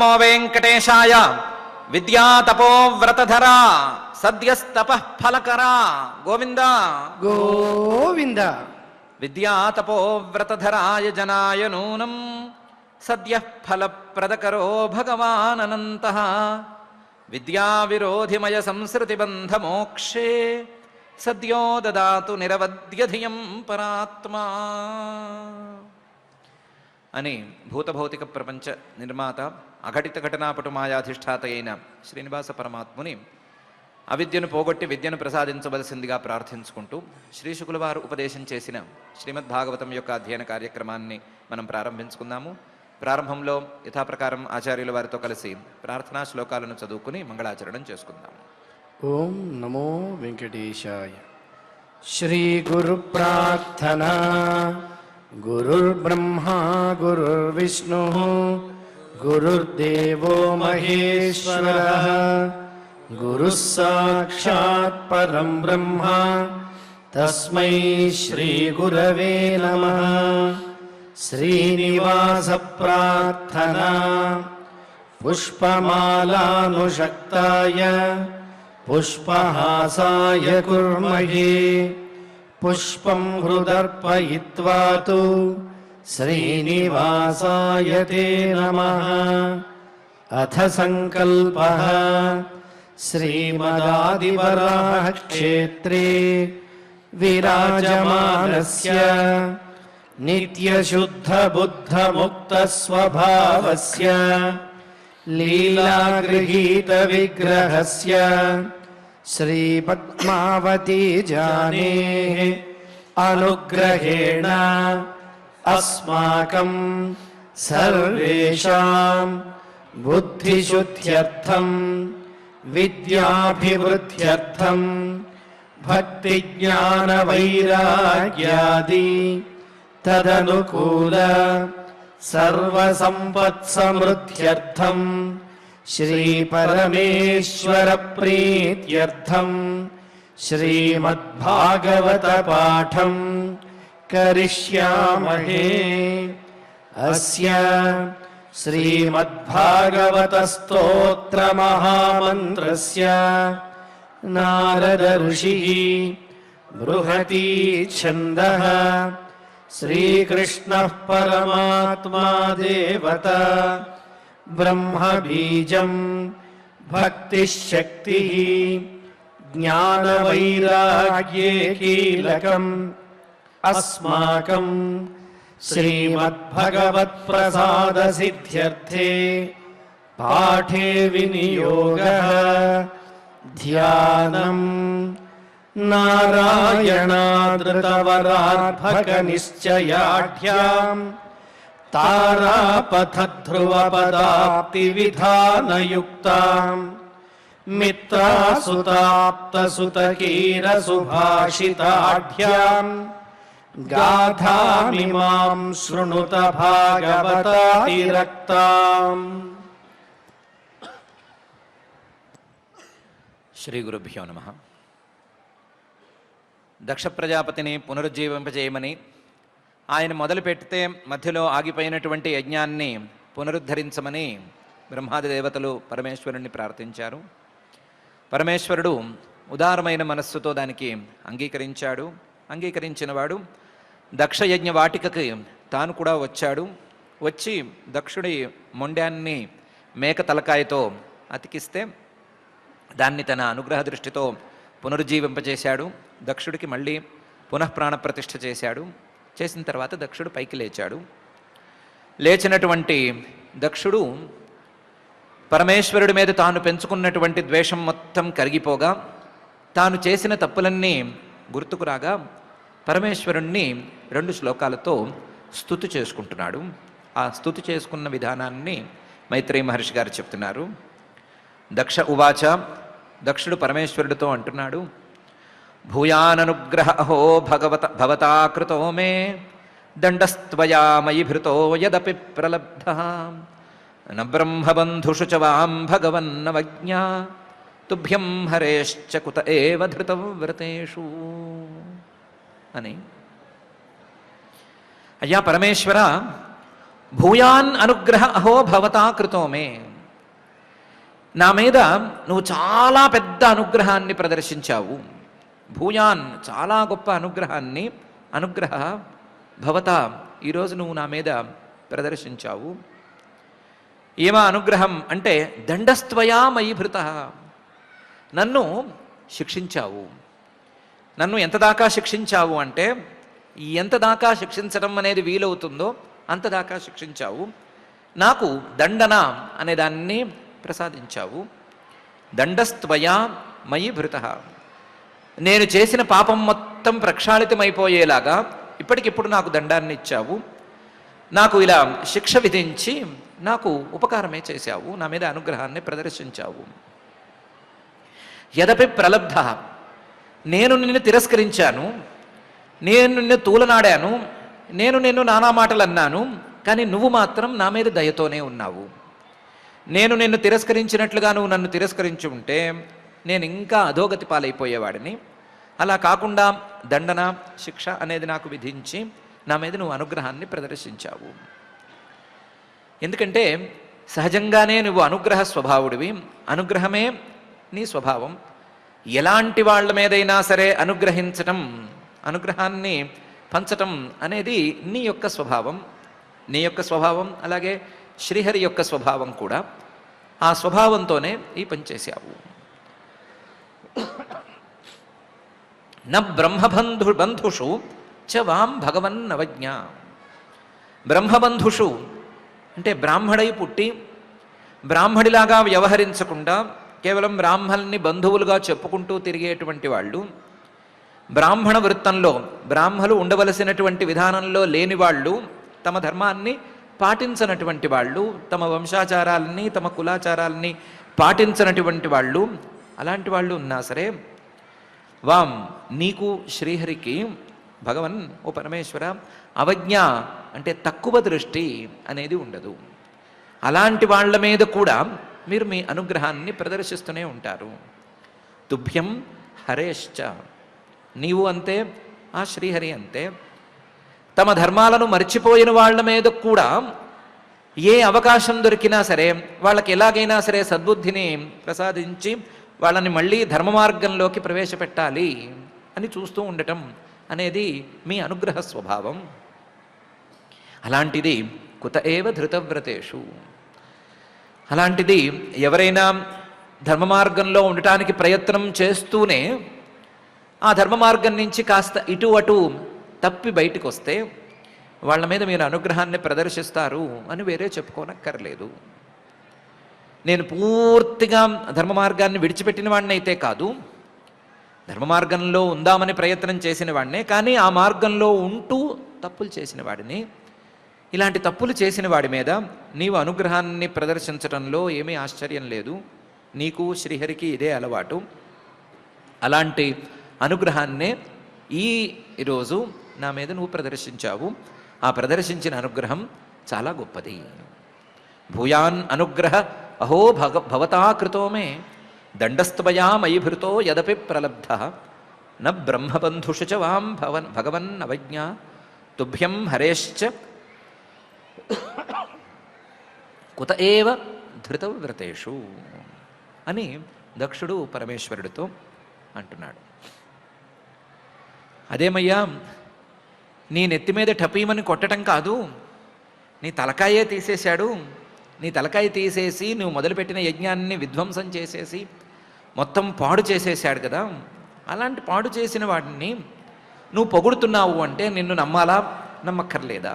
నమో వెంకటేశాయ. విద్యాతపోవ్రతధరా సద్యస్తపః ఫలకరా గోవింద గోవింద. విద్యాతపోవ్రతధరాయ జనాయ నూనం సద్యః ఫలప్రదకరో భగవాననంతః. విద్యావిరోధిమయ సంసృతిబంధమోక్షే సద్యో దదాతు నిరవద్యధియం పరాత్మా అని భూతభౌతిక ప్రపంచ నిర్మాత అఘటిత ఘటనాపటు మాయాధిష్ఠాత అయిన శ్రీనివాస పరమాత్ముని అవిద్యను పోగొట్టి విద్యను ప్రసాదించవలసిందిగా ప్రార్థించుకుంటూ శ్రీశుకుల వారు ఉపదేశం చేసిన శ్రీమద్భాగవతం యొక్క అధ్యయన కార్యక్రమాన్ని మనం ప్రారంభించుకుందాము. ప్రారంభంలో యథాప్రకారం ఆచార్యుల వారితో కలిసి ప్రార్థనా శ్లోకాలను చదువుకుని మంగళాచరణం చేసుకుందాం. ఓం నమో వెంకటేశాయ. శ్రీ గురు ప్రార్థనా. గురుర్బ్రహ్మా గురుర్విష్ణు గురుర్దేవో మహేశ్వరః. గురుః సాక్షాత్ పరం బ్రహ్మ తస్మై శ్రీ గురవే నమః. శ్రీనివాస ప్రార్థనా. పుష్పమాలానుషక్తాయ పుష్పహాసాయ కుర్మహే. పుష్పం హృదర్పయిత్వా తు శ్రీనివాసాయ తే నమః. అథ సంకల్పః. శ్రీమదాదివరాహ క్షేత్రే విరాజమానస్య నిత్యశుద్ధబుద్ధముక్తస్వభావస్య లీలాగృహీతవిగ్రహస్య శ్రీపద్మావతీ జానేః అనుగ్రహేణ అస్మాకం సర్వేషాం బుద్ధిశుద్ధ్యర్థం విద్యాభివృద్ధ్యర్థం భక్తిజ్ఞానవైరాగ్యాది తదనుకూల సర్వసంపత్సమృద్ధ్యర్థం శ్రీపరమేశ్వర ప్రీత్యర్థం శ్రీమద్భాగవత పాఠం కరిష్యామహే. అస్య శ్రీమద్భాగవత స్తోత్ర మహామంత్రస్య నారద ఋషిః బృహతి ఛందః. శ్రీకృష్ణః పరమాత్మా దేవత. బ్రహ్మ బీజం భక్తిశక్తిః జ్ఞానవైరాగ్యే కీలకం అస్మాకం శ్రీమద్భగవత్ప్రసాద సిద్ధ్యర్థే పాఠే వినియోగః. ధ్యానం నారాయణాదృతవరార్భకనిశ్చయాఢ్యాం తారాపథధ్రువపదాప్తివిధానయుక్తాం మిత్రాసుతాప్తసుతకీరసుభాషితాఢ్యాం గాథామిమాం శృణుత భాగవతాతిరక్తాం. శ్రీ గురుభ్యో నమః. దక్ష ప్రజాపతిని పునరుజ్జీవింపజేయమని ఆయన మొదలుపెడితే మధ్యలో ఆగిపోయినటువంటి యజ్ఞాన్ని పునరుద్ధరించమని బ్రహ్మాది దేవతలు పరమేశ్వరుణ్ణి ప్రార్థించారు. పరమేశ్వరుడు ఉదారమైన మనస్సుతో దానికి అంగీకరించాడు. అంగీకరించినవాడు దక్షయజ్ఞ వాటికకి తాను కూడా వచ్చాడు. వచ్చి దక్షుడి మొండ్యాన్ని మేక తలకాయతో అతికిస్తే దాన్ని తన అనుగ్రహ దృష్టితో పునరుజ్జీవింపజేశాడు. దక్షుడికి మళ్ళీ పునఃప్రాణప్రతిష్ఠ చేశాడు. చేసిన తర్వాత దక్షుడు పైకి లేచాడు. లేచినటువంటి దక్షుడు పరమేశ్వరుడి మీద తాను పెంచుకున్నటువంటి ద్వేషం మొత్తం కరిగిపోగా తాను చేసిన తప్పులన్నీ గుర్తుకు రాగా పరమేశ్వరుణ్ణి 2 శ్లోకాలతో స్తుతి చేసుకుంటున్నాడు. ఆ స్తుతి చేసుకున్న విధానాన్ని మైత్రేయ మహర్షి గారు చెప్తున్నారు. దక్ష ఉవాచ. దక్షుడు పరమేశ్వరుడితో అంటున్నాడు, భూయాననుగ్రహ అహో భవతా కృతో మే దండస్త్వయా మయి భృతో యదపి ప్రలబ్ధః న బ్రహ్మబంధుషు చ వాం భగవన్నవజ్ఞా తుభ్యం హరేశ్చ కుత ఏవ ధృతవ్రతేషు అని. అయ్యా పరమేశ్వర, భూయాన్ అనుగ్రహ అహో భవతా కృతో మే. నా మీద నువ్వు చాలా పెద్ద అనుగ్రహాన్ని ప్రదర్శించావు. భూయాన్, చాలా గొప్ప అనుగ్రహ భవత, ఈరోజు నువ్వు నా మీద ప్రదర్శించావు. ఏమా అనుగ్రహం అంటే దండస్త్వయా మయి భృత, నన్ను శిక్షించావు. నన్ను ఎంత దాకా శిక్షించావు అంటే ఎంత దాకా శిక్షించడం అనేది వీలవుతుందో అంత దాకా శిక్షించావు. నాకు దండన అనే దాన్ని ప్రసాదించావు. దండస్త్వయా మయి భృత, నేను చేసిన పాపం మొత్తం ప్రక్షాళితమైపోయేలాగా ఇప్పటికిప్పుడు నాకు దండాన్ని ఇచ్చావు. నాకు ఇలా శిక్ష విధించి నాకు ఉపకారమే చేశావు, నా మీద అనుగ్రహాన్ని ప్రదర్శించావు. యదపి ప్రలబ్ధ, నేను నిన్ను తిరస్కరించాను, నేను నిన్ను తూలనాడాను, నేను నిన్ను నానా మాటలు అన్నాను, కానీ నువ్వు మాత్రం నా మీద దయతోనే ఉన్నావు. నేను నిన్ను తిరస్కరించినట్లుగా నువ్వు నన్ను తిరస్కరించి ఉంటే నేను ఇంకా అధోగతి పాలైపోయేవాడిని. అలా కాకుండా దండన శిక్ష అనేది నాకు విధించి నా మీద నువ్వు అనుగ్రహాన్ని ప్రదర్శించావు. ఎందుకంటే సహజంగానే నువ్వు అనుగ్రహ స్వభావుడివి, అనుగ్రహమే నీ స్వభావం. ఎలాంటి వాళ్ళ మీదైనా సరే అనుగ్రహించటం, అనుగ్రహాన్ని పంచటం అనేది నీ యొక్క స్వభావం. నీ యొక్క స్వభావం అలాగే శ్రీహరి యొక్క స్వభావం కూడా. ఆ స్వభావంతోనే ఈ పని చేశావు. న బంధుషు చ వాం భగవన్నవజ్ఞ. బ్రహ్మబంధుషు అంటే బ్రాహ్మడై పుట్టి బ్రాహ్మడిలాగా వ్యవహరించకుండా కేవలం బ్రాహ్మల్ని బంధువులుగా చెప్పుకుంటూ తిరిగేటువంటి వాళ్ళు, బ్రాహ్మణ వృత్తంలో బ్రాహ్మలు ఉండవలసినటువంటి విధానంలో లేని వాళ్ళు, తమ ధర్మాన్ని పాటించనటువంటి వాళ్ళు, తమ వంశాచారాలని తమ కులాచారాలని పాటించనటువంటి వాళ్ళు, అలాంటి వాళ్ళు ఉన్నా సరే వాం, నీకు శ్రీహరికి భగవన్ ఓ పరమేశ్వర అవజ్ఞ అంటే తక్కువ దృష్టి అనేది ఉండదు. అలాంటి వాళ్ళ మీద కూడా మీరు మీ అనుగ్రహాన్ని ప్రదర్శిస్తూనే ఉంటారు. తుభ్యం హరేశ్చ, నీవు అంతే, ఆ శ్రీహరి అంతే. తమ ధర్మాలను మర్చిపోయిన వాళ్ళ మీద కూడా ఏ అవకాశం దొరికినా సరే వాళ్ళకి ఎలాగైనా సరే సద్బుద్ధిని ప్రసాదించి వాళ్ళని మళ్ళీ ధర్మ మార్గంలోకి ప్రవేశపెట్టాలి అని చూస్తూ ఉండటం అనేది మీ అనుగ్రహ స్వభావం. అలాంటిది కుత ఏవ ధృతవ్రతేషు, అలాంటిది ఎవరైనా ధర్మ మార్గంలో ఉండటానికి ప్రయత్నం చేస్తూనే ఆ ధర్మ మార్గం నుంచి కాస్త ఇటు అటు తప్పి బయటికి వస్తే వాళ్ళ మీద మీరు అనుగ్రహాన్ని ప్రదర్శిస్తారు అని వేరే చెప్పుకోనక్కర్లేదు. నేను పూర్తిగా ధర్మ మార్గాన్ని విడిచిపెట్టిన వాడిని అయితే కాదు, ధర్మ మార్గంలో ఉందామని ప్రయత్నం చేసిన వాడినే, కానీ ఆ మార్గంలో ఉంటూ తప్పులు చేసిన వాడిని. ఇలాంటి తప్పులు చేసిన వాడి మీద నీవు అనుగ్రహాన్ని ప్రదర్శించడంలో ఏమీ ఆశ్చర్యం లేదు. నీకు శ్రీహరికి ఇదే అలవాటు. అలాంటి అనుగ్రహాన్నే ఈరోజు నా మీద నువ్వు ప్రదర్శించావు. ఆ ప్రదర్శించిన అనుగ్రహం చాలా గొప్పది. భూయాన్ అనుగ్రహ అహో భవతా కృతో మే దండస్త్వయా మయి భృతో యదపి ప్రలబ్ధ న బ్రహ్మబంధుషు చ వాం భగవన్ అవజ్ఞ తుభ్యం హరేశ్చ కుత ఏవ ధృతవ్రతేషు అని దక్షుడు పరమేశ్వరుడితో అంటున్నాడు. అదేమయ్యా, నీ నెత్తి మీద టపీమని కొట్టడం కాదు, నీ తలకాయే తీసేశాడు. నీ తలకాయ తీసేసి నువ్వు మొదలుపెట్టిన యజ్ఞాన్ని విధ్వంసం చేసేసి మొత్తం పాడు చేసేసాడు కదా. అలాంటి పాడు చేసిన వాడిని నువ్వు పొగుడుతున్నావు అంటే నిన్ను నమ్మాలా, నమ్మక్కర్లేదా?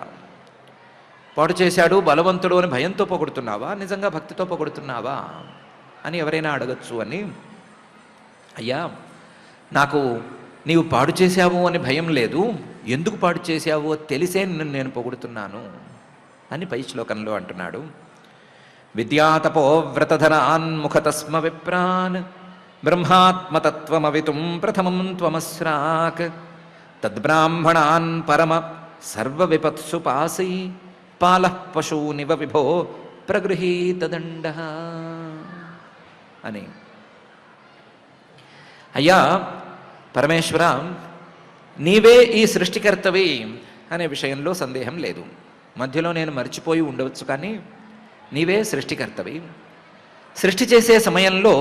పాడు చేశాడు, బలవంతుడు అని భయంతో పొగుడుతున్నావా, నిజంగా భక్తితో పొగుడుతున్నావా అని ఎవరైనా అడగచ్చు అని. అయ్యా, నాకు నీవు పాడు చేశావు అని భయం లేదు, ఎందుకు పాడు చేశావో తెలిసే నిన్ను నేను పొగుడుతున్నాను అని పై శ్లోకంలో అంటున్నాడు. విద్యాతపోవ్రతధరాన్ముఖతస్మ విప్రాన్ బ్రహ్మాత్మతత్వమవితుం ప్రథమం త్వమస్రాక్ తద్బ్రాహ్మణాన్ పరమ సర్వవిపత్సు పాసై పాలః పశూనివ విభో ప్రగృహీతదండః అని. అయ్యా పరమేశ్వర, నీవే ఈ సృష్టికర్తవి అనే విషయంలో సందేహం లేదు. మధ్యలో నేను మర్చిపోయి ఉండవచ్చు, కానీ నీవే సృష్టికర్తవి. సృష్టి చేసే సమయంలో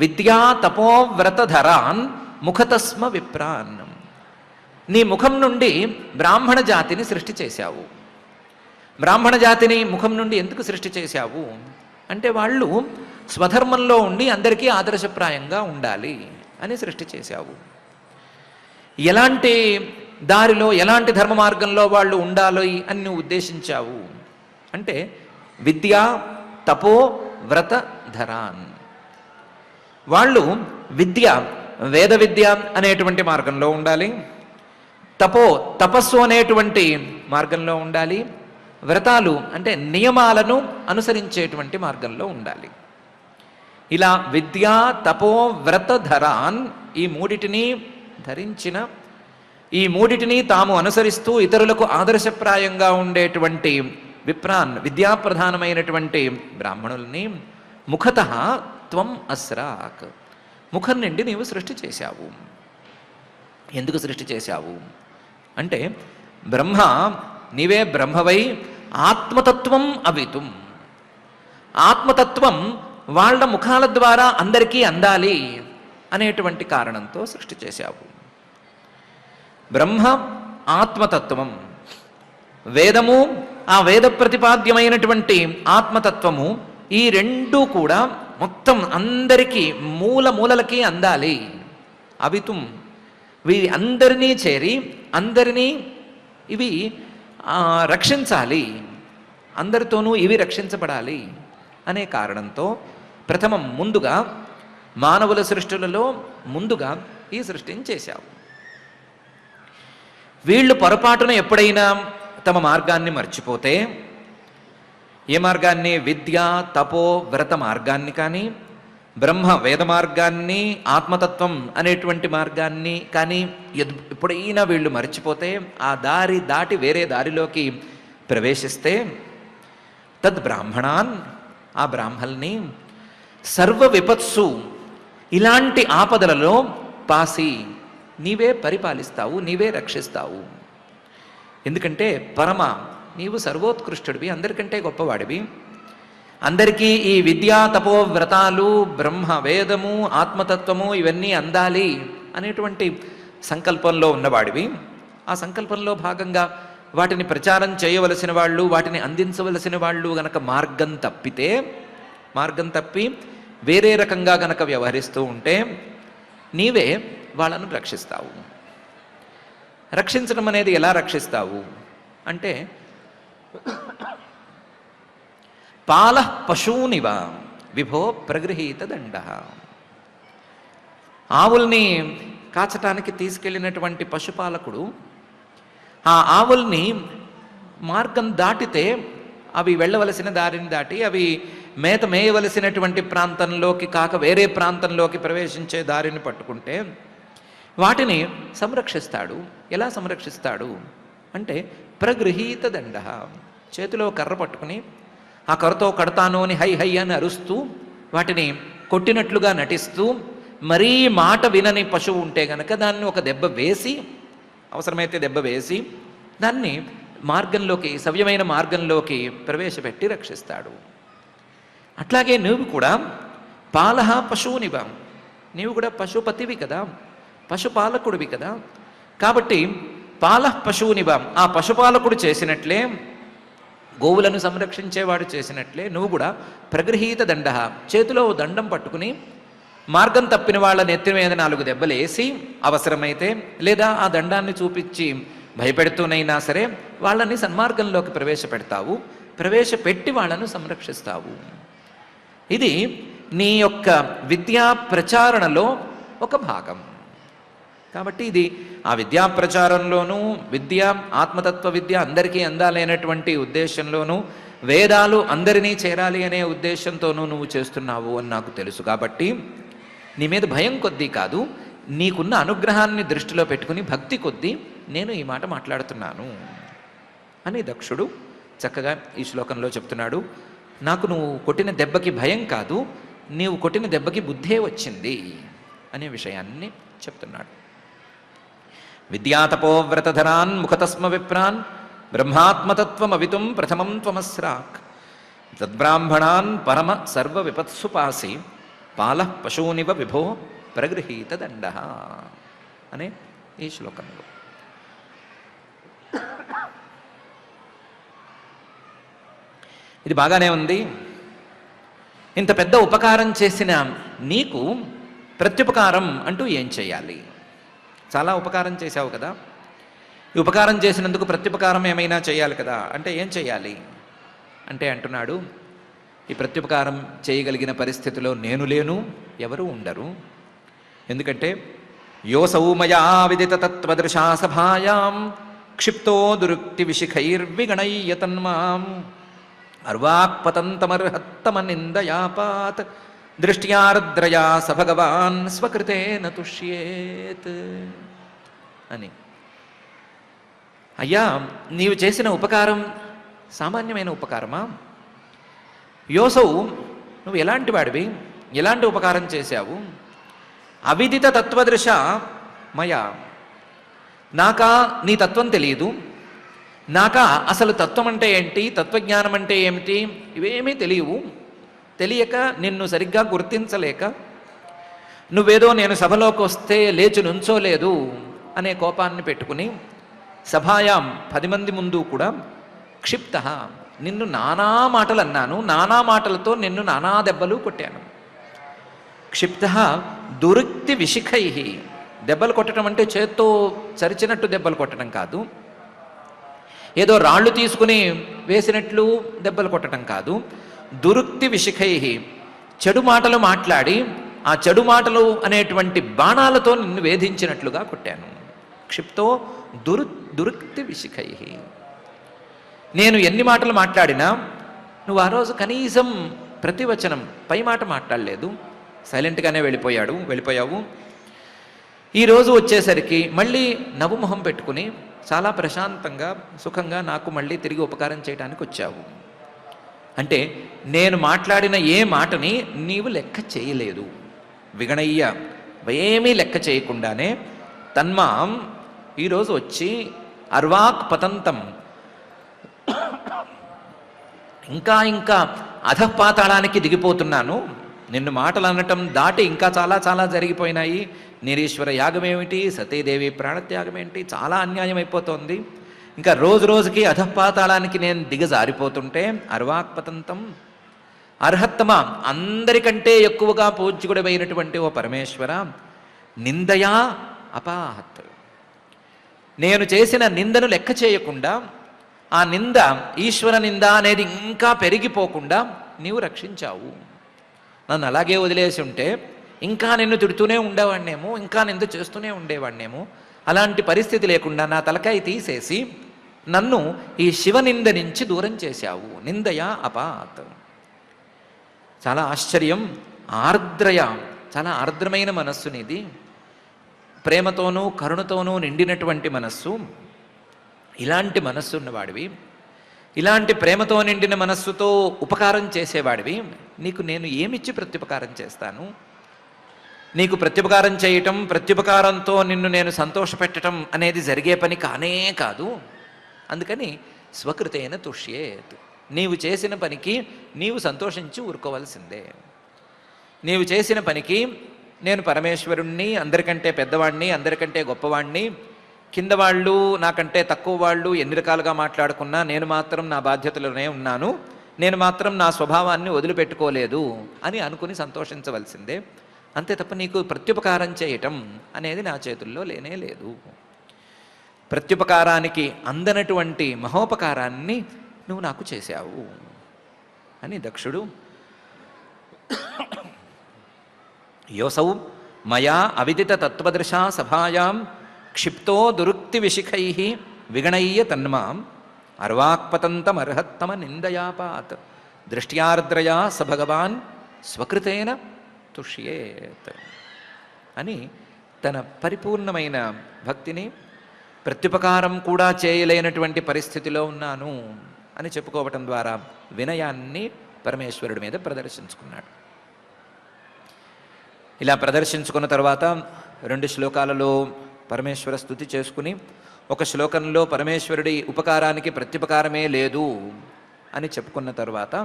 విద్యా తపోవ్రతధరాన్ ముఖతస్మ విప్రాన్, నీ ముఖం నుండి బ్రాహ్మణ జాతిని సృష్టి చేశావు. బ్రాహ్మణ జాతిని ముఖం నుండి ఎందుకు సృష్టి చేశావు అంటే వాళ్ళు స్వధర్మంలో ఉండి అందరికీ ఆదర్శప్రాయంగా ఉండాలి అని సృష్టి చేశావు. ఎలాంటి దారిలో ఎలాంటి ధర్మ మార్గంలో వాళ్ళు ఉండాలి అని నువ్వు ఉద్దేశించావు అంటే విద్యా తపో వ్రత ధరాన్. వాళ్ళు విద్య వేద విద్య అనేటువంటి మార్గంలో ఉండాలి, తపస్సు అనేటువంటి మార్గంలో ఉండాలి, వ్రతాలు అంటే నియమాలను అనుసరించేటువంటి మార్గంలో ఉండాలి. ఇలా విద్యా తపో వ్రత ధరాన్, ఈ మూడిటిని ధరించిన, ఈ మూడిటిని తాము అనుసరిస్తూ ఇతరులకు ఆదర్శప్రాయంగా ఉండేటువంటి విప్రాన్ విద్యాప్రధానమైనటువంటి బ్రాహ్మణుల్ని ముఖతః త్వం అస్రాక్, ముఖం నుండి నీవు సృష్టి చేశావు. ఎందుకు సృష్టి చేశావు అంటే బ్రహ్మ, నీవే బ్రహ్మవై ఆత్మతత్వం అవితుం, ఆత్మతత్వం వాళ్ళ ముఖాల ద్వారా అందరికీ అందాలి అనేటువంటి కారణంతో సృష్టి చేశావు. బ్రహ్మ ఆత్మతత్వం, వేదము ఆ వేద ప్రతిపాద్యమైనటువంటి ఆత్మతత్వము, ఈ రెండూ కూడా మొత్తం అందరికీ మూలకి అందాలి. అవితుం, వీరి అందరినీ చేరి అందరినీ ఇవి రక్షించాలి, అందరితోనూ ఇవి రక్షించబడాలి అనే కారణంతో ప్రథమం ముందుగా మానవుల సృష్టిలలో ముందుగా ఈ సృష్టిని చేశావు. వీళ్ళు పొరపాటున ఎప్పుడైనా తమ మార్గాన్ని మర్చిపోతే, ఏ మార్గాన్ని, విద్య తపో వ్రత మార్గాన్ని కానీ బ్రహ్మ వేద మార్గాన్ని ఆత్మతత్వం అనేటువంటి మార్గాన్ని కానీ ఎప్పుడైనా వీళ్ళు మర్చిపోతే, ఆ దారి దాటి వేరే దారిలోకి ప్రవేశిస్తే తద్ బ్రాహ్మణాన్, ఆ బ్రాహ్మల్ని సర్వ విపత్సు, ఇలాంటి ఆపదలలో పాసి నీవే పరిపాలిస్తావు, నీవే రక్షిస్తావు. ఎందుకంటే పరమ, నీవు సర్వోత్కృష్టుడివి, అందరికంటే గొప్పవాడివి. అందరికీ ఈ విద్యా తపో వ్రతాలు బ్రహ్మ వేదము ఆత్మతత్వము ఇవన్నీ అందాలి అనేటువంటి సంకల్పంలో ఉన్నవాడివి. ఆ సంకల్పంలో భాగంగా వాటిని ప్రచారం చేయవలసిన వాళ్ళు, వాటిని అందించవలసిన వాళ్ళు గనక మార్గం తప్పి వేరే రకంగా గనక వ్యవహరిస్తూ ఉంటే నీవే వాళ్ళను రక్షిస్తావు. రక్షించడం అనేది ఎలా రక్షిస్తావు అంటే పాల పశూనివ విభో ప్రగృహీత దండ. ఆవుల్ని కాచటానికి తీసుకెళ్ళినటువంటి పశుపాలకుడు ఆ ఆవుల్ని మార్గం దాటితే, అవి వెళ్ళవలసిన దారిని దాటి అవి మేత మేయవలసినటువంటి ప్రాంతంలోకి కాక వేరే ప్రాంతంలోకి ప్రవేశించే దారిని పట్టుకుంటే వాటిని సంరక్షిస్తాడు. ఎలా సంరక్షిస్తాడు అంటే ప్రగృహీత దండ, చేతిలో కర్ర పట్టుకుని ఆ కర్రతో కడతాను అని హై హై అని అరుస్తూ వాటిని కొట్టినట్లుగా నటిస్తూ, మరీ మాట వినని పశువు ఉంటే గనక దాన్ని ఒక దెబ్బ వేసి, అవసరమైతే దెబ్బ వేసి దాన్ని మార్గంలోకి, సవ్యమైన మార్గంలోకి ప్రవేశపెట్టి రక్షిస్తాడు. అట్లాగే నువ్వు కూడా పాలహ పశువునివ, నీవు కూడా పశుపతివి కదా, పశుపాలకుడివి కదా. కాబట్టి పాలహ పశువునివ, ఆ పశుపాలకుడు చేసినట్లే, గోవులను సంరక్షించేవాడు చేసినట్లే నువ్వు కూడా ప్రగృహీత దండ, చేతిలో దండం పట్టుకుని మార్గం తప్పిన వాళ్ళ నెత్తి మీద 4 దెబ్బలు వేసి అవసరమైతే, లేదా ఆ దండాన్ని చూపించి భయపెడుతూనైనా సరే వాళ్ళని సన్మార్గంలోకి ప్రవేశపెడతావు, ప్రవేశపెట్టి వాళ్ళను సంరక్షిస్తావు. ఇది నీ యొక్క విద్యా ప్రచారణలో ఒక భాగం. కాబట్టి ఇది ఆ విద్యా ప్రచారంలోనూ, విద్య ఆత్మతత్వ విద్య అందరికీ అందాలనేటువంటి ఉద్దేశంలోనూ, వేదాలు అందరినీ చేరాలి అనే ఉద్దేశంతోనూ నువ్వు చేస్తున్నావు అని నాకు తెలుసు. కాబట్టి నీ మీద భయం కొద్దీ కాదు, నీకున్న అనుగ్రహాన్ని దృష్టిలో పెట్టుకుని భక్తి కొద్దీ నేను ఈ మాట మాట్లాడుతున్నాను అని దక్షుడు చక్కగా ఈ శ్లోకంలో చెప్తున్నాడు. నాకు నువ్వు కొట్టిన దెబ్బకి భయం కాదు, నీవు కొట్టిన దెబ్బకి బుద్ధే వచ్చింది అనే విషయాన్ని చెప్తున్నాడు. విద్యాతపోవ్రతధరాన్ ముఖతస్మ విప్రాన్ బ్రహ్మాత్మతత్వం అవితుం ప్రథమం త్వమస్రాక్ తద్బ్రాహ్మణాన్ పరమ సర్వ విపత్సు పాసి పాల పశూనివ విభో ప్రగృహీత దండ అనే ఈ శ్లోకంలో. ఇది బాగానే ఉంది. ఇంత పెద్ద ఉపకారం చేసిన నీకు ప్రత్యుపకారం అంటూ ఏం చేయాలి? చాలా ఉపకారం చేశావు కదా, ఈ ఉపకారం చేసినందుకు ప్రత్యుపకారం ఏమైనా చేయాలి కదా, అంటే ఏం చేయాలి అంటే అంటున్నాడు, ఈ ప్రత్యుపకారం చేయగలిగిన పరిస్థితిలో నేను లేను, ఎవరు ఉండరు. ఎందుకంటే యోసౌ మయా విదిత తత్వదృశా సభాయాం క్షిప్తో దురుక్తి విశిఖైర్విగణయ్య తన్మాం అర్వాక్పతంతమర్హత్తమనిందయాపాత్ దృష్ట్యార్ద్రయా స భగవాన్ స్వకృతేన తుష్యేత్ అని. అయ్యా, నీవు చేసిన ఉపకారం సామాన్యమైన ఉపకారమా? యోసౌ, నువ్వు ఎలాంటి వాడివి, ఎలాంటి ఉపకారం చేశావు? అవిదిత తత్వదృశ మయా, నాకా నీ తత్వం తెలియదు, నాకా అసలు తత్వం అంటే ఏంటి, తత్వజ్ఞానం అంటే ఏమిటి, ఇవేమీ తెలియవు. తెలియక నిన్ను సరిగ్గా గుర్తించలేక నువ్వేదో నేను సభలోకి వస్తే లేచి నుంచోలేదు అనే కోపాన్ని పెట్టుకుని సభాయాం 10 మంది ముందు కూడా క్షిప్త, నిన్ను నానా మాటలు అన్నాను, నానా మాటలతో నిన్ను నానా దెబ్బలు కొట్టాను. క్షిప్త దురుక్తి విశిఖై, దెబ్బలు కొట్టడం అంటే చేత్తో చరిచినట్టు దెబ్బలు కొట్టడం కాదు, ఏదో రాళ్ళు తీసుకుని వేసినట్లు దెబ్బలు కొట్టడం కాదు. దురుక్తి విశిఖై, చెడు మాటలు మాట్లాడి ఆ చెడు మాటలు అనేటువంటి బాణాలతో నిన్ను వేధించినట్లుగా కొట్టాను. క్షిప్తో దురుక్తి విశిఖై, నేను ఎన్ని మాటలు మాట్లాడినా నువ్వు ఆ రోజు కనీసం ప్రతివచనం పై మాట మాట్లాడలేదు, సైలెంట్గానే వెళ్ళిపోయావు. ఈరోజు వచ్చేసరికి మళ్ళీ నవ్వుమొహం పెట్టుకుని చాలా ప్రశాంతంగా సుఖంగా నాకు మళ్ళీ తిరిగి ఉపకారం చేయడానికి వచ్చావు. అంటే నేను మాట్లాడిన ఏ మాటని నీవు లెక్క చేయలేదు. విగణయ్య, ఏమీ లెక్క చేయకుండానే తన్మాం ఈరోజు వచ్చి అర్వాక్ పతంతం, ఇంకా అధపాతాళానికి దిగిపోతున్నాను. నిన్ను మాటలు అనటం దాటి ఇంకా చాలా జరిగిపోయినాయి. నిరీశ్వర యాగం ఏమిటి, సతీదేవి ప్రాణత్యాగం ఏంటి, చాలా అన్యాయం అయిపోతోంది. ఇంకా రోజుకి అధపాతాళానికి నేను దిగజారిపోతుంటే అర్వాక్పతంతం అర్హత్తమ, అందరికంటే ఎక్కువగా పూజ్యుడమైనటువంటి ఓ పరమేశ్వర, నిందయా అపాహత్, నేను చేసిన నిందను లెక్క చేయకుండా ఆ నింద ఈశ్వర నింద అనేది ఇంకా పెరిగిపోకుండా నీవు రక్షించావు. నన్ను అలాగే వదిలేసి ఉంటే ఇంకా నిన్ను తిడుతూనే ఉండేవాడినేమో, ఇంకా నింద చేస్తూనే ఉండేవాడినేమో. అలాంటి పరిస్థితి లేకుండా నా తలకాయ తీసేసి నన్ను ఈ శివనింద నుంచి దూరం చేశావు. నిందయా అపాత్. చాలా ఆశ్చర్యం. ఆర్ద్రయ, చాలా ఆర్ద్రమైన మనస్సు నీది, ప్రేమతోనూ కరుణతోనూ నిండినటువంటి మనస్సు. ఇలాంటి మనస్సు ఉన్నవాడివి, ఇలాంటి ప్రేమతో నిండిన మనస్సుతో ఉపకారం చేసేవాడివి, నీకు నేను ఏమిచ్చి ప్రత్యుపకారం చేస్తాను? నీకు ప్రత్యుపకారం చేయటం, ప్రత్యుపకారంతో నిన్ను నేను సంతోషపెట్టడం అనేది జరిగే పని కానే కాదు. అందుకని స్వకృతేన తుష్యేత్, నీవు చేసిన పనికి నీవు సంతోషించి ఊరుకోవాల్సిందే. నీవు చేసిన పనికి నేను పరమేశ్వరుణ్ణి, అందరికంటే పెద్దవాణ్ణి, అందరికంటే గొప్పవాణ్ణి, కింద వాళ్ళు నాకంటే తక్కువ వాళ్ళు ఎన్ని రకాలుగా మాట్లాడుకున్నా నేను మాత్రం నా బాధ్యతలోనే ఉన్నాను, నేను మాత్రం నా స్వభావాన్ని వదిలిపెట్టుకోలేదు అని అనుకుని సంతోషించవలసిందే. అంతే తప్ప నీకు ప్రత్యుపకారం చేయటం అనేది నా చేతుల్లో లేనే లేదు. ప్రత్యుపకారానికి అందనటువంటి మహోపకారాన్ని నువ్వు నాకు చేశావు అని దక్షుడు. యోసౌ మయా అవిదిత తత్వదృశా సభాయాం క్షిప్తో దురుక్తి విశిఖై విగణయ్య తన్మాం అర్వాక్పతంతమర్హత్తమ నిందయాపాత్ దృష్ట్యార్ద్రయా స భగవాన్ స్వకృతేన తుష్యేత్ అని తన పరిపూర్ణమైన భక్తిని, ప్రత్యుపకారం కూడా చేయలేనటువంటి పరిస్థితిలో ఉన్నాను అని చెప్పుకోవటం ద్వారా వినయాన్ని పరమేశ్వరుడి మీద ప్రదర్శించుకున్నాడు. ఇలా ప్రదర్శించుకున్న తర్వాత 2 శ్లోకాలలో పరమేశ్వర స్తుతి చేసుకుని, ఒక శ్లోకంలో పరమేశ్వరుడి ఉపకారానికి ప్రత్యుపకారమే లేదు అని చెప్పుకున్న తర్వాత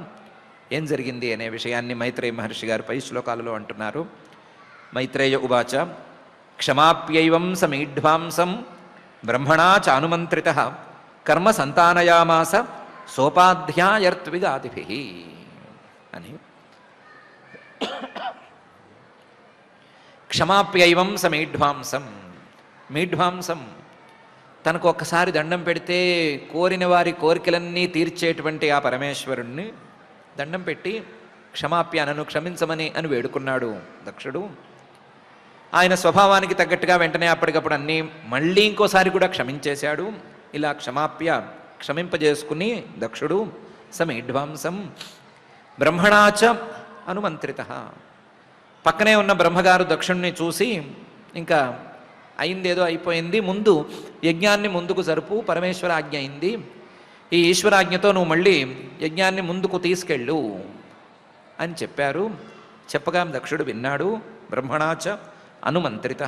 ఏం జరిగింది అనే విషయాన్ని మైత్రేయ మహర్షి గారు పై శ్లోకాలలో అంటున్నారు. మైత్రేయ ఉవాచ క్షమాప్యైవం సమీఢ్వాంసం బ్రహ్మణా చానుమంత్రిత కర్మ సంతానయామాస సోపాధ్యాయర్త్విగాదిభిః అని. క్షమాప్యైవం సమీఢ్వాంసం, మీఢ్వాంసం తనకు ఒక్కసారి దండం పెడితే కోరిన వారి కోరికలన్నీ తీర్చేటువంటి ఆ పరమేశ్వరుణ్ణి దండం పెట్టి క్షమాప్య నన్ను క్షమించమని అని వేడుకున్నాడు దక్షుడు. ఆయన స్వభావానికి తగ్గట్టుగా వెంటనే అప్పటికప్పుడు అన్నీ మళ్ళీ ఇంకోసారి కూడా క్షమించేశాడు. ఇలా క్షమింపజేసుకుని దక్షుడు సమీఢ్వాంసం బ్రహ్మణాచ అనుమంత్రిత, పక్కనే ఉన్న బ్రహ్మగారు దక్షుణ్ణి చూసి ఇంకా అయిందేదో అయిపోయింది, ముందు యజ్ఞాన్ని ముందుకు జరుపు, పరమేశ్వర ఆజ్ఞ అయింది, ఈ ఈశ్వరాజ్ఞతో నువ్వు మళ్ళీ యజ్ఞాన్ని ముందుకు తీసుకెళ్ళు అని చెప్పారు. చెప్పగా దక్షుడు విన్నాడు. బ్రహ్మణాచ అనుమంత్రిత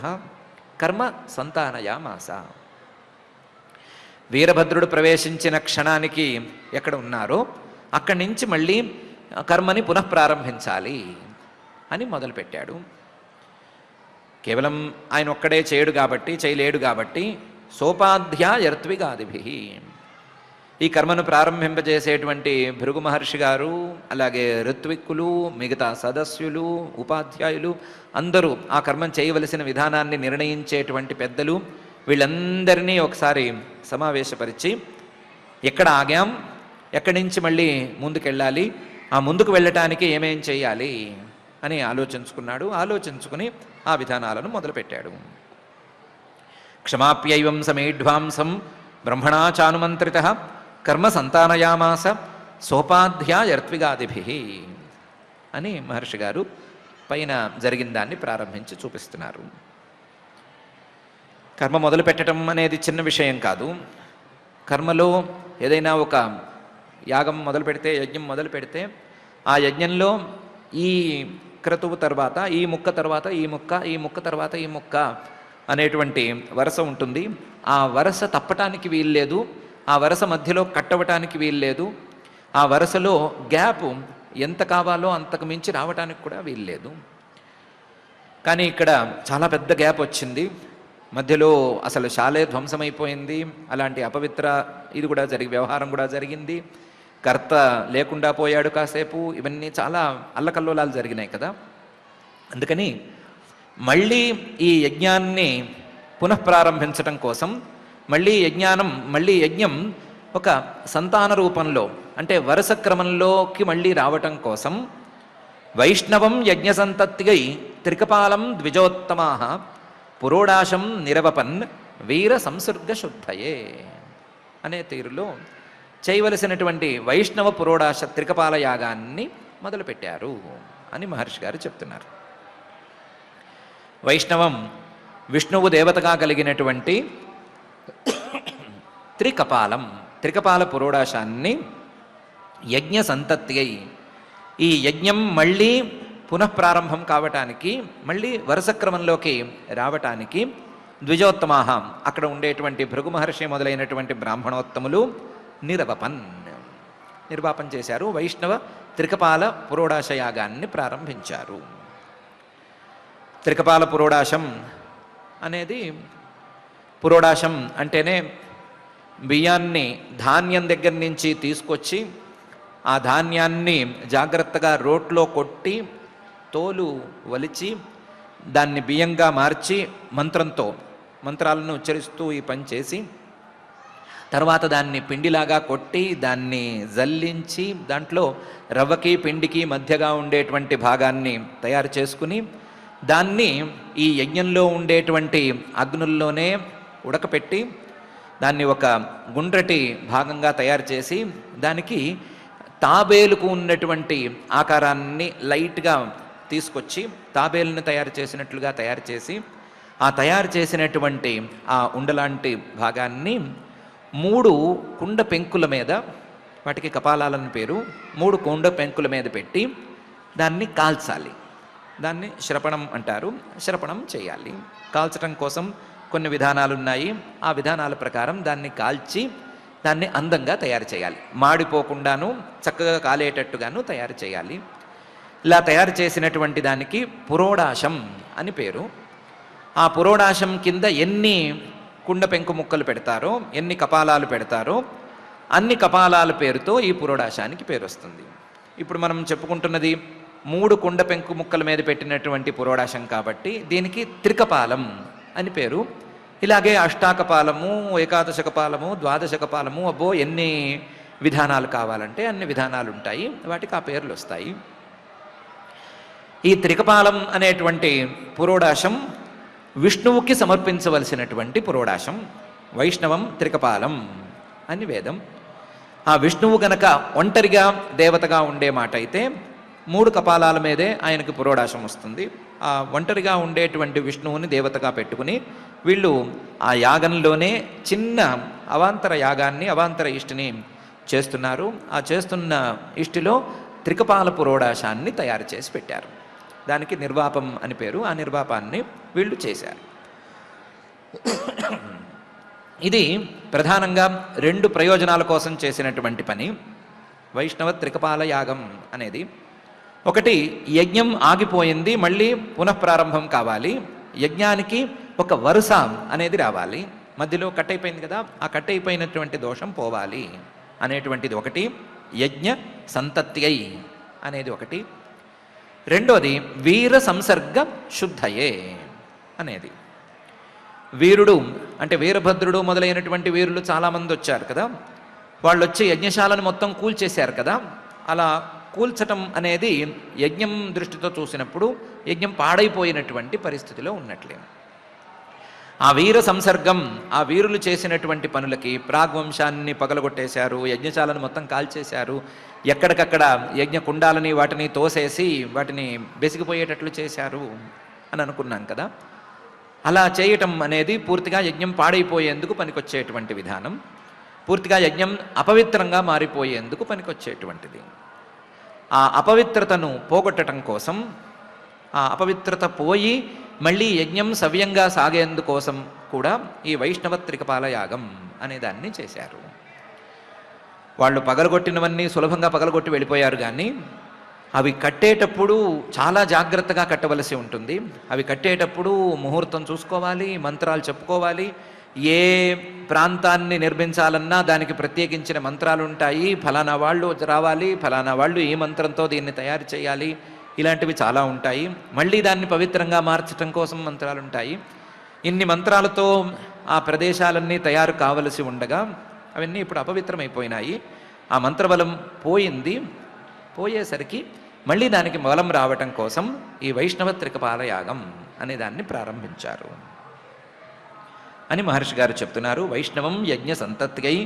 కర్మ సంతానయామాస. వీరభద్రుడు ప్రవేశించిన క్షణానికి ఎక్కడ ఉన్నారో అక్కడి నుంచి మళ్ళీ కర్మని పునఃప్రారంభించాలి అని మొదలుపెట్టాడు. కేవలం ఆయన ఒక్కడే చేయలేడు కాబట్టి సోపాధ్యాయర్త్విగాదిభిః, ఈ కర్మను ప్రారంభింపజేసేటువంటి భృగు మహర్షి గారు, అలాగే ఋత్విక్కులు, మిగతా సదస్యులు, ఉపాధ్యాయులు అందరూ ఆ కర్మం చేయవలసిన విధానాన్ని నిర్ణయించేటువంటి పెద్దలు, వీళ్ళందరినీ ఒకసారి సమావేశపరిచి ఎక్కడ ఆగాం, ఎక్కడి నుంచి మళ్ళీ ముందుకెళ్ళాలి, ఆ ముందుకు వెళ్ళటానికి ఏమేం చేయాలి అని ఆలోచించుకుని ఆ విధానాలను మొదలుపెట్టాడు. క్షమాప్యైవం సమీఢ్వాంసం బ్రహ్మణా చానుమంత్రిత కర్మ సంతానయామాస సోపాధ్యాయర్త్విగాదిభిః అని మహర్షి గారు పైన జరిగిన దాన్ని ప్రారంభించి చూపిస్తున్నారు. కర్మ మొదలు పెట్టడం అనేది చిన్న విషయం కాదు. కర్మలో ఏదైనా ఒక యాగం మొదలు పెడితే, యజ్ఞం మొదలు పెడితే, ఆ యజ్ఞంలో ఈ క్రతువు తర్వాత ఈ ముక్క తర్వాత ఈ ముక్క, ఈ ముక్క తర్వాత ఈ ముక్క అనేటువంటి వరస ఉంటుంది. ఆ వరస తప్పటానికి వీల్లేదు, ఆ వరస మధ్యలో కట్టవటానికి వీల్లేదు, ఆ వరసలో గ్యాప్ ఎంత కావాలో అంతకు మించి రావటానికి కూడా వీల్లేదు. కానీ ఇక్కడ చాలా పెద్ద గ్యాప్ వచ్చింది, మధ్యలో అసలు శాలే ధ్వంసమైపోయింది, అలాంటి అపవిత్ర ఇది కూడా వ్యవహారం కూడా జరిగింది, కర్త లేకుండా పోయాడు కాసేపు, ఇవన్నీ చాలా అల్లకల్లోలాలు జరిగినాయి కదా. అందుకని మళ్ళీ ఈ యజ్ఞాన్ని పునఃప్రారంభించటం కోసం మళ్ళీ యజ్ఞం ఒక సంతాన రూపంలో, అంటే వరుస క్రమంలోకి మళ్ళీ రావటం కోసం వైష్ణవం యజ్ఞ సంతత్తిగై త్రికపాలం ద్విజోత్తమా పురోడాశం నిరవపన్ వీర సంసర్గ శుద్ధయే అనే తీరులో చేయవలసినటువంటి వైష్ణవ పురోడాశ త్రికపాల యాగాన్ని మొదలుపెట్టారు అని మహర్షి గారు చెప్తున్నారు. వైష్ణవం విష్ణువు దేవతగా కలిగినటువంటి త్రికపాల పురోడాశాన్ని యజ్ఞ సంతత్తి అయి, ఈ యజ్ఞం మళ్ళీ పునఃప్రారంభం కావటానికి, మళ్ళీ వరుస క్రమంలోకి రావటానికి ద్విజోత్తమాహ అక్కడ ఉండేటువంటి భృగు మహర్షి మొదలైనటువంటి బ్రాహ్మణోత్తములు నిర్వాపం చేశారు. వైష్ణవ త్రికపాల పురోడాశ యాగాన్ని ప్రారంభించారు. త్రికపాల పురోడాశం అనేది, పురోడాశం అంటేనే బియ్యాన్ని ధాన్యం దగ్గర నుంచి తీసుకొచ్చి ఆ ధాన్యాన్ని జాగ్రత్తగా రోట్లో కొట్టి తోలు వలిచి దాన్ని బియ్యంగా మార్చి మంత్రాలను ఉచ్చరిస్తూ ఈ పని చేసి, తర్వాత దాన్ని పిండిలాగా కొట్టి దాన్ని జల్లించి దాంట్లో రవ్వకి పిండికి మధ్యగా ఉండేటువంటి భాగాన్ని తయారు చేసుకుని దాన్ని ఈ యజ్ఞంలో ఉండేటువంటి అగ్నుల్లోనే ఉడకపెట్టి దాన్ని ఒక గుండ్రటి భాగంగా తయారు చేసి దానికి తాబేలుకు ఉన్నటువంటి ఆకారాన్ని లైట్గా తీసుకొచ్చి తాబేలుని తయారు చేసినట్లుగా తయారు చేసి, ఆ తయారు చేసినటువంటి ఆ ఉండలాంటి భాగాన్ని 3 కుండ పెంకుల మీద, వాటికి కపాలాలని పేరు, 3 కుండ పెంకుల మీద పెట్టి దాన్ని కాల్చాలి. దాన్ని శ్రపణం అంటారు. శ్రపణం చేయాలి. కాల్చడం కోసం కొన్ని విధానాలు ఉన్నాయి. ఆ విధానాల ప్రకారం దాన్ని కాల్చి దాన్ని అందంగా తయారు చేయాలి, మాడిపోకుండాను చక్కగా కాలేటట్టుగాను తయారు చేయాలి. ఇలా తయారు చేసినటువంటి దానికి పురోడాశం అని పేరు. ఆ పురోడాశం కింద ఎన్ని కుండ పెంకు ముక్కలు పెడతారో, ఎన్ని కపాలాలు పెడతారో అన్ని కపాలాల పేరుతో ఈ పురోడాశానికి పేరు వస్తుంది. ఇప్పుడు మనం చెప్పుకుంటున్నది 3 కుండ పెంకు ముక్కల మీద పెట్టినటువంటి పురోడాశం కాబట్టి దీనికి త్రికపాలం అని పేరు. ఇలాగే అష్టాకపాలము, ఏకాదశకపాలము, ద్వాదశకపాలము, అబ్బో ఎన్ని విధానాలు కావాలంటే అన్ని విధానాలు ఉంటాయి, వాటికి ఆ పేర్లు వస్తాయి. ఈ త్రికపాలం అనేటువంటి పురోడాశం విష్ణువుకి సమర్పించవలసినటువంటి పురోడాశం. వైష్ణవం త్రికపాలం అని వేదం. ఆ విష్ణువు గనక ఒంటరిగా దేవతగా ఉండే మాట అయితే 3 కపాలాల మీదే ఆయనకి పురోడాశం వస్తుంది. ఆ ఒంటరిగా ఉండేటువంటి విష్ణువుని దేవతగా పెట్టుకుని వీళ్ళు ఆ యాగంలోనే చిన్న అవాంతర యాగాన్ని, అవాంతర ఇష్టిని చేస్తున్నారు. ఆ చేస్తున్న ఇష్టిలో త్రికపాల పురోడాశాన్ని తయారు చేసి పెట్టారు. దానికి నిర్వాపం అని పేరు. ఆ నిర్వాపాన్ని వీళ్ళు చేశారు. ఇది ప్రధానంగా 2 ప్రయోజనాల కోసం చేసినటువంటి పని వైష్ణవ త్రికపాల యాగం అనేది. ఒకటి, యజ్ఞం ఆగిపోయింది, మళ్ళీ పునఃప్రారంభం కావాలి. యజ్ఞానికి ఒక వరుస అనేది రావాలి. మధ్యలో కట్ అయిపోయింది కదా, ఆ కట్ అయిపోయినటువంటి దోషం పోవాలి అనేటువంటిది ఒకటి. యజ్ఞ సంతత్యై అనేది ఒకటి. రెండోది వీర సంసర్గ శుద్ధయే అనేది. వీరుడు అంటే వీరభద్రుడు మొదలైనటువంటి వీరులు చాలామంది వచ్చారు కదా, వాళ్ళు వచ్చి యజ్ఞశాలను మొత్తం కూల్చేశారు కదా. అలా కూల్చటం అనేది యజ్ఞం దృష్టితో చూసినప్పుడు యజ్ఞం పాడైపోయినటువంటి పరిస్థితిలో ఉన్నట్లే. ఆ వీర సంసర్గం, ఆ వీరులు చేసినటువంటి పనులకి ప్రాగ్వంశాన్ని పగలగొట్టేశారు, యజ్ఞశాలను మొత్తం కాల్చేశారు, ఎక్కడికక్కడ యజ్ఞ కుండాలని వాటిని తోసేసి వాటిని బెసిగిపోయేటట్లు చేశారు అని అనుకున్నాం కదా. అలా చేయటం అనేది పూర్తిగా యజ్ఞం పాడైపోయేందుకు పనికొచ్చేటువంటి విధానం, పూర్తిగా యజ్ఞం అపవిత్రంగా మారిపోయేందుకు పనికొచ్చేటువంటిది. ఆ అపవిత్రతను పోగొట్టడం కోసం, ఆ అపవిత్రత పోయి మళ్ళీ యజ్ఞం సవ్యంగా సాగేందుకోసం కూడా ఈ వైష్ణవ త్రికపాల యాగం అనే దాన్ని చేశారు. వాళ్ళు పగలగొట్టినవన్నీ సులభంగా పగలగొట్టి వెళ్ళిపోయారు, కానీ అవి కట్టేటప్పుడు చాలా జాగ్రత్తగా కట్టవలసి ఉంటుంది. అవి కట్టేటప్పుడు ముహూర్తం చూసుకోవాలి, మంత్రాలు చెప్పుకోవాలి. ఏ ప్రాంతాన్ని నిర్మించాలన్నా దానికి ప్రత్యేకించిన మంత్రాలు ఉంటాయి. ఫలానా వాళ్ళు రావాలి, ఫలానా వాళ్ళు ఈ మంత్రంతో దీన్ని తయారు చేయాలి, ఇలాంటివి చాలా ఉంటాయి. మళ్ళీ దాన్ని పవిత్రంగా మార్చడం కోసం మంత్రాలు ఉంటాయి. ఇన్ని మంత్రాలతో ఆ ప్రదేశాలన్నీ తయారు కావలసి ఉండగా అవన్నీ ఇప్పుడు అపవిత్రమైపోయినాయి. ఆ మంత్రబలం పోయింది. పోయేసరికి మళ్ళీ దానికి బలం రావటం కోసం ఈ వైష్ణవ త్రికపాల యాగం అనే దాన్ని ప్రారంభించారు అని మహర్షి గారు చెప్తున్నారు. వైష్ణవం యజ్ఞ సంతత్యై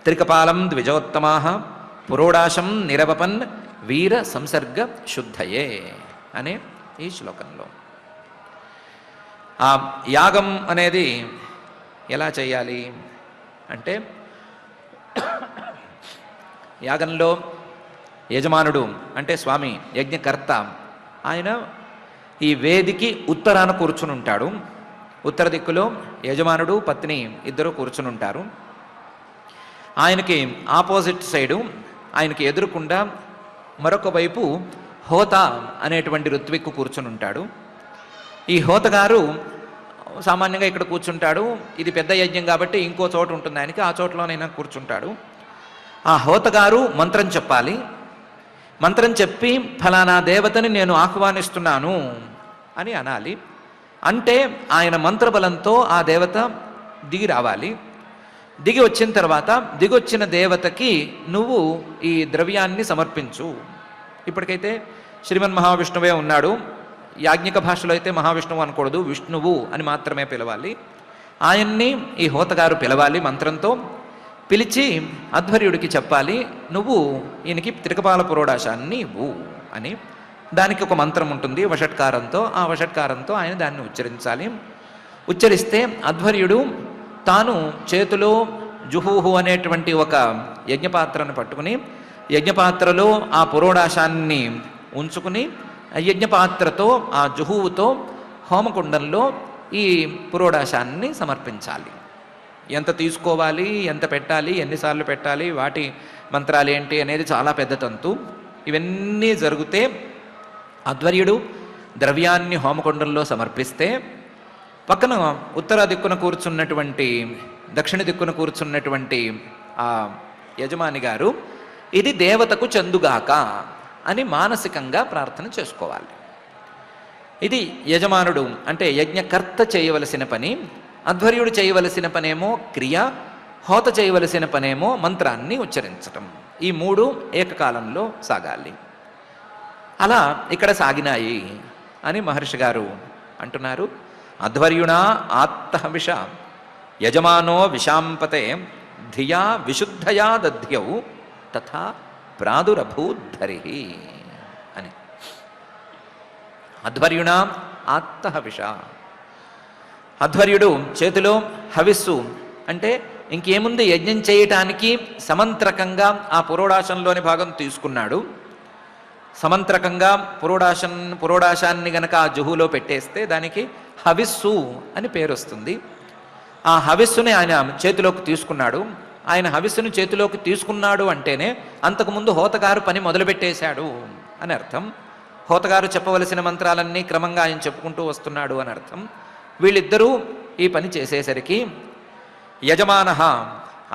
త్రికపాలం ద్విజోత్తమాః పురోడాశం నిరవపన్ వీర సంసర్గ శుద్ధయే అనే ఈ శ్లోకంలో. ఆ యాగం అనేది ఎలా చేయాలి అంటే, యాగంలో యజమానుడు అంటే స్వామి, యజ్ఞకర్త, ఆయన ఈ వేదికి ఉత్తరాన కూర్చుని ఉంటాడు. ఉత్తర దిక్కులో యజమానుడు పత్ని ఇద్దరు కూర్చుని ఉంటారు. ఆయనకి ఆపోజిట్ సైడు, ఆయనకి ఎదురుకుండా మరొక వైపు హోత అనేటువంటి ఋత్విక్కు కూర్చుని ఉంటాడు. ఈ హోతగారు సామాన్యంగా ఇక్కడ కూర్చుంటాడు. ఇది పెద్ద యజ్ఞం కాబట్టి ఇంకో చోటు ఉంటుంది ఆయనకి, ఆ చోట్లోనైనా కూర్చుంటాడు. ఆ హోతగారు మంత్రం చెప్పాలి. మంత్రం చెప్పి ఫలానా దేవతని నేను ఆహ్వానిస్తున్నాను అని అనాలి. అంటే ఆయన మంత్రబలంతో ఆ దేవత దిగి రావాలి. దిగి వచ్చిన తర్వాత దిగొచ్చిన దేవతకి నువ్వు ఈ ద్రవ్యాన్ని సమర్పించు. ఇప్పటికైతే శ్రీమన్ మహావిష్ణువే ఉన్నాడు. యాజ్ఞిక భాషలో అయితే మహావిష్ణువు అనకూడదు, విష్ణువు అని మాత్రమే పిలవాలి. ఆయన్ని ఈ హోతగారు పిలవాలి. మంత్రంతో పిలిచి అధ్వర్యుడికి చెప్పాలి, నువ్వు ఈయనకి త్రికపాల పురోడాశాన్ని ఇవ్వు అని. దానికి ఒక మంత్రం ఉంటుంది వషట్కారంతో. ఆ వషట్కారంతో ఆయన దాన్ని ఉచ్చరించాలి. ఉచ్చరిస్తే అధ్వర్యుడు తాను చేతిలో జుహూహు అనేటువంటి ఒక యజ్ఞపాత్రను పట్టుకుని యజ్ఞపాత్రలో ఆ పురోడాశాన్ని ఉంచుకుని యజ్ఞపాత్రతో ఆ జుహువుతో హోమకుండంలో ఈ పురోడాశాన్ని సమర్పించాలి. ఎంత తీసుకోవాలి, ఎంత పెట్టాలి, ఎన్నిసార్లు పెట్టాలి, వాటి మంత్రాలు ఏంటి అనేది చాలా పెద్ద తంతు. ఇవన్నీ జరిగితే అధ్వర్యుడు ద్రవ్యాన్ని హోమకొండంలో సమర్పిస్తే పక్కన ఉత్తర దిక్కున కూర్చున్నటువంటి, దక్షిణ దిక్కున కూర్చున్నటువంటి ఆ యజమాని గారు ఇది దేవతకు చెందుగాక అని మానసికంగా ప్రార్థన చేసుకోవాలి. ఇది యజమానుడు అంటే యజ్ఞకర్త చేయవలసిన పని. అధ్వర్యుడు చేయవలసిన పనేమో క్రియ, హోత చేయవలసిన పనేమో మంత్రాన్ని ఉచ్చరించటం. ఈ మూడు ఏకకాలంలో సాగాలి. అలా ఇక్కడ సాగినాయి అని మహర్షి గారు అంటున్నారు. అధ్వర్యుణా ఆత్తహవిష యజమానో విశాంపతే ధియా విశుద్ధయా దధ్యౌ తథా ప్రాదురభూద్ధరి అని. అధ్వర్యుణా ఆత్తహవిష, అధ్వర్యుడు చేతిలో హవిస్సు అంటే ఇంకేముంది యజ్ఞం చేయటానికి సమంత్రకంగా ఆ పురోడాశంలోని భాగం తీసుకున్నాడు. సమంత్రకంగా పురోడాశాన్ని గనక ఆ జుహులో పెట్టేస్తే దానికి హవిస్సు అని పేరు వస్తుంది. ఆ హవిస్సుని ఆయన చేతిలోకి తీసుకున్నాడు. ఆయన హవిస్సుని చేతిలోకి తీసుకున్నాడు అంటేనే అంతకుముందు హోతగారు పని మొదలుపెట్టేశాడు అని అర్థం. హోతగారు చెప్పవలసిన మంత్రాలన్నీ క్రమంగా ఆయన చెప్పుకుంటూ వస్తున్నాడు అని అర్థం. వీళ్ళిద్దరూ ఈ పని చేసేసరికి యజమాన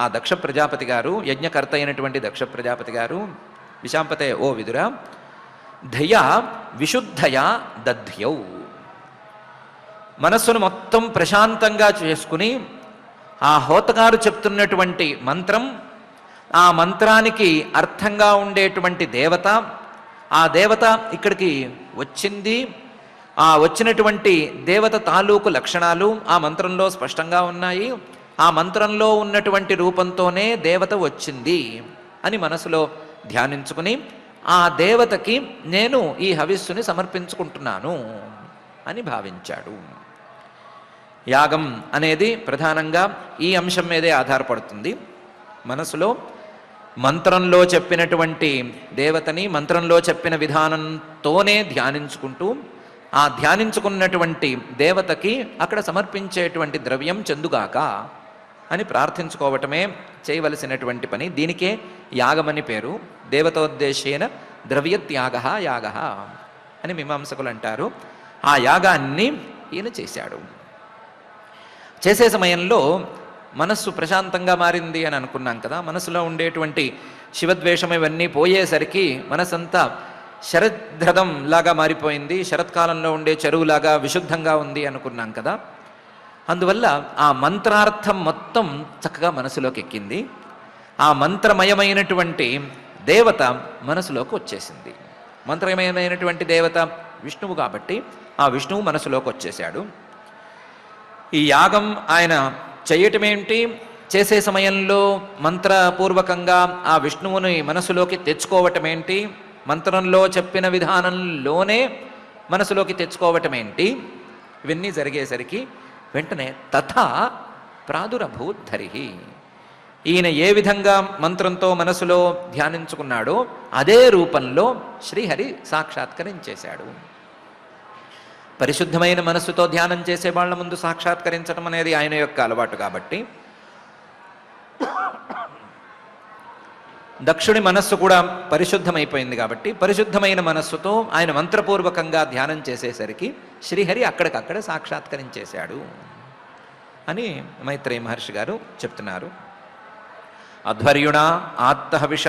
ఆ దక్ష ప్రజాపతి గారు, యజ్ఞకర్త అయినటువంటి దక్ష ప్రజాపతి గారు, విశాంపతే ఓ విదుర ధయా విశుద్ధయా దధ్యౌ, మనస్సును మొత్తం ప్రశాంతంగా చేసుకుని ఆ హోతగారు చెప్తున్నటువంటి మంత్రం, ఆ మంత్రానికి అర్థంగా ఉండేటువంటి దేవత, ఆ దేవత ఇక్కడికి వచ్చింది, ఆ వచ్చినటువంటి దేవత తాలూకు లక్షణాలు ఆ మంత్రంలో స్పష్టంగా ఉన్నాయి, ఆ మంత్రంలో ఉన్నటువంటి రూపంతోనే దేవత వచ్చింది అని మనసులో ధ్యానించుకుని ఆ దేవతకి నేను ఈ హవిస్సుని సమర్పించుకుంటున్నాను అని భావించాడు. యాగం అనేది ప్రధానంగా ఈ అంశం మీదే ఆధారపడుతుంది. మనసులో మంత్రంలో చెప్పినటువంటి దేవతని మంత్రంలో చెప్పిన విధానంతోనే ధ్యానించుకుంటూ ఆ ధ్యానించుకున్నటువంటి దేవతకి అక్కడ సమర్పించేటువంటి ద్రవ్యం చెందుగాక అని ప్రార్థించుకోవటమే చేయవలసినటువంటి పని. దీనికే యాగమని పేరు. దేవతోద్దేశేన ద్రవ్యత్యాగ యాగ అని మీమాంసకులు అంటారు. ఆ యాగాన్ని ఈయన చేశాడు. చేసే సమయంలో మనస్సు ప్రశాంతంగా మారింది అని అనుకున్నాం కదా. మనసులో ఉండేటువంటి శివద్వేషం ఇవన్నీ పోయేసరికి మనసంతా శరద్రథం లాగా మారిపోయింది, శరత్కాలంలో ఉండే చెరువులాగా విశుద్ధంగా ఉంది అనుకున్నాం కదా. అందువల్ల ఆ మంత్రార్థం మొత్తం చక్కగా మనసులోకి ఎక్కింది. ఆ మంత్రమయమైనటువంటి దేవత మనసులోకి వచ్చేసింది. మంత్రమయమైనటువంటి దేవత విష్ణువు కాబట్టి ఆ విష్ణువు మనసులోకి వచ్చేశాడు. ఈ యాగం ఆయన చేయటమేంటి, చేసే సమయంలో మంత్రపూర్వకంగా ఆ విష్ణువుని మనసులోకి తెచ్చుకోవటమేంటి, మంత్రంలో చెప్పిన విధానంలోనే మనసులోకి తెచ్చుకోవటమేంటి, ఇవన్నీ జరిగేసరికి వెంటనే తథా ప్రాదురభూద్ధరి, ఈయన ఏ విధంగా మంత్రంతో మనసులో ధ్యానించుకున్నాడో అదే రూపంలో శ్రీహరి సాక్షాత్కరించేశాడు. పరిశుద్ధమైన మనస్సుతో ధ్యానం చేసే వాళ్ళ ముందు సాక్షాత్కరించడం అనేది ఆయన యొక్క అలవాటు కాబట్టి దక్షుడి మనస్సు కూడా పరిశుద్ధమైపోయింది కాబట్టి పరిశుద్ధమైన మనస్సుతో ఆయన మంత్రపూర్వకంగా ధ్యానం చేసేసరికి శ్రీహరి అక్కడికక్కడ సాక్షాత్కరించేశాడు అని మైత్రేయ మహర్షి గారు చెప్తున్నారు. అధ్వర్యుణ ఆత్తహవిష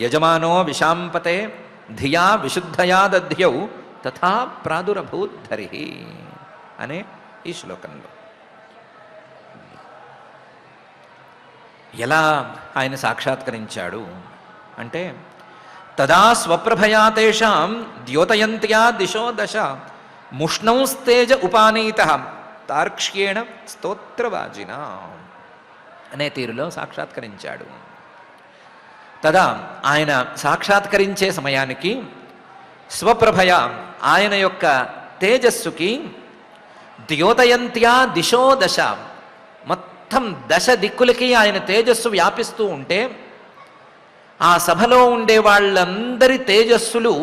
యజమానో విశాంపతే ధియా విశుద్ధయా దధ్యౌ తథా ప్రాదురభూద్ధరి అనే ఈ శ్లోకంలో ఎలా ఆయన సాక్షాత్కరించాడు అంటే తదా స్వప్రభయా తేషాం ద్యోతయంత్యా దిశో దశ ముష్ణౌస్తేజ ఉపానీత తార్క్ష్యేణ స్తోత్రవాజిన అనే తీరులో సాక్షాత్కరించాడు. తదా ఆయన సాక్షాత్కరించే సమయానికి స్వప్రభయ ఆయన యొక్క తేజస్సుకి ద్యోతయంత్యా దిశో దశ మొత్తం దశ దిక్కులకి ఆయన తేజస్సు వ్యాపిస్తూ ఉంటే ఆ సభలో ఉండే వాళ్ళందరి తేజస్సులు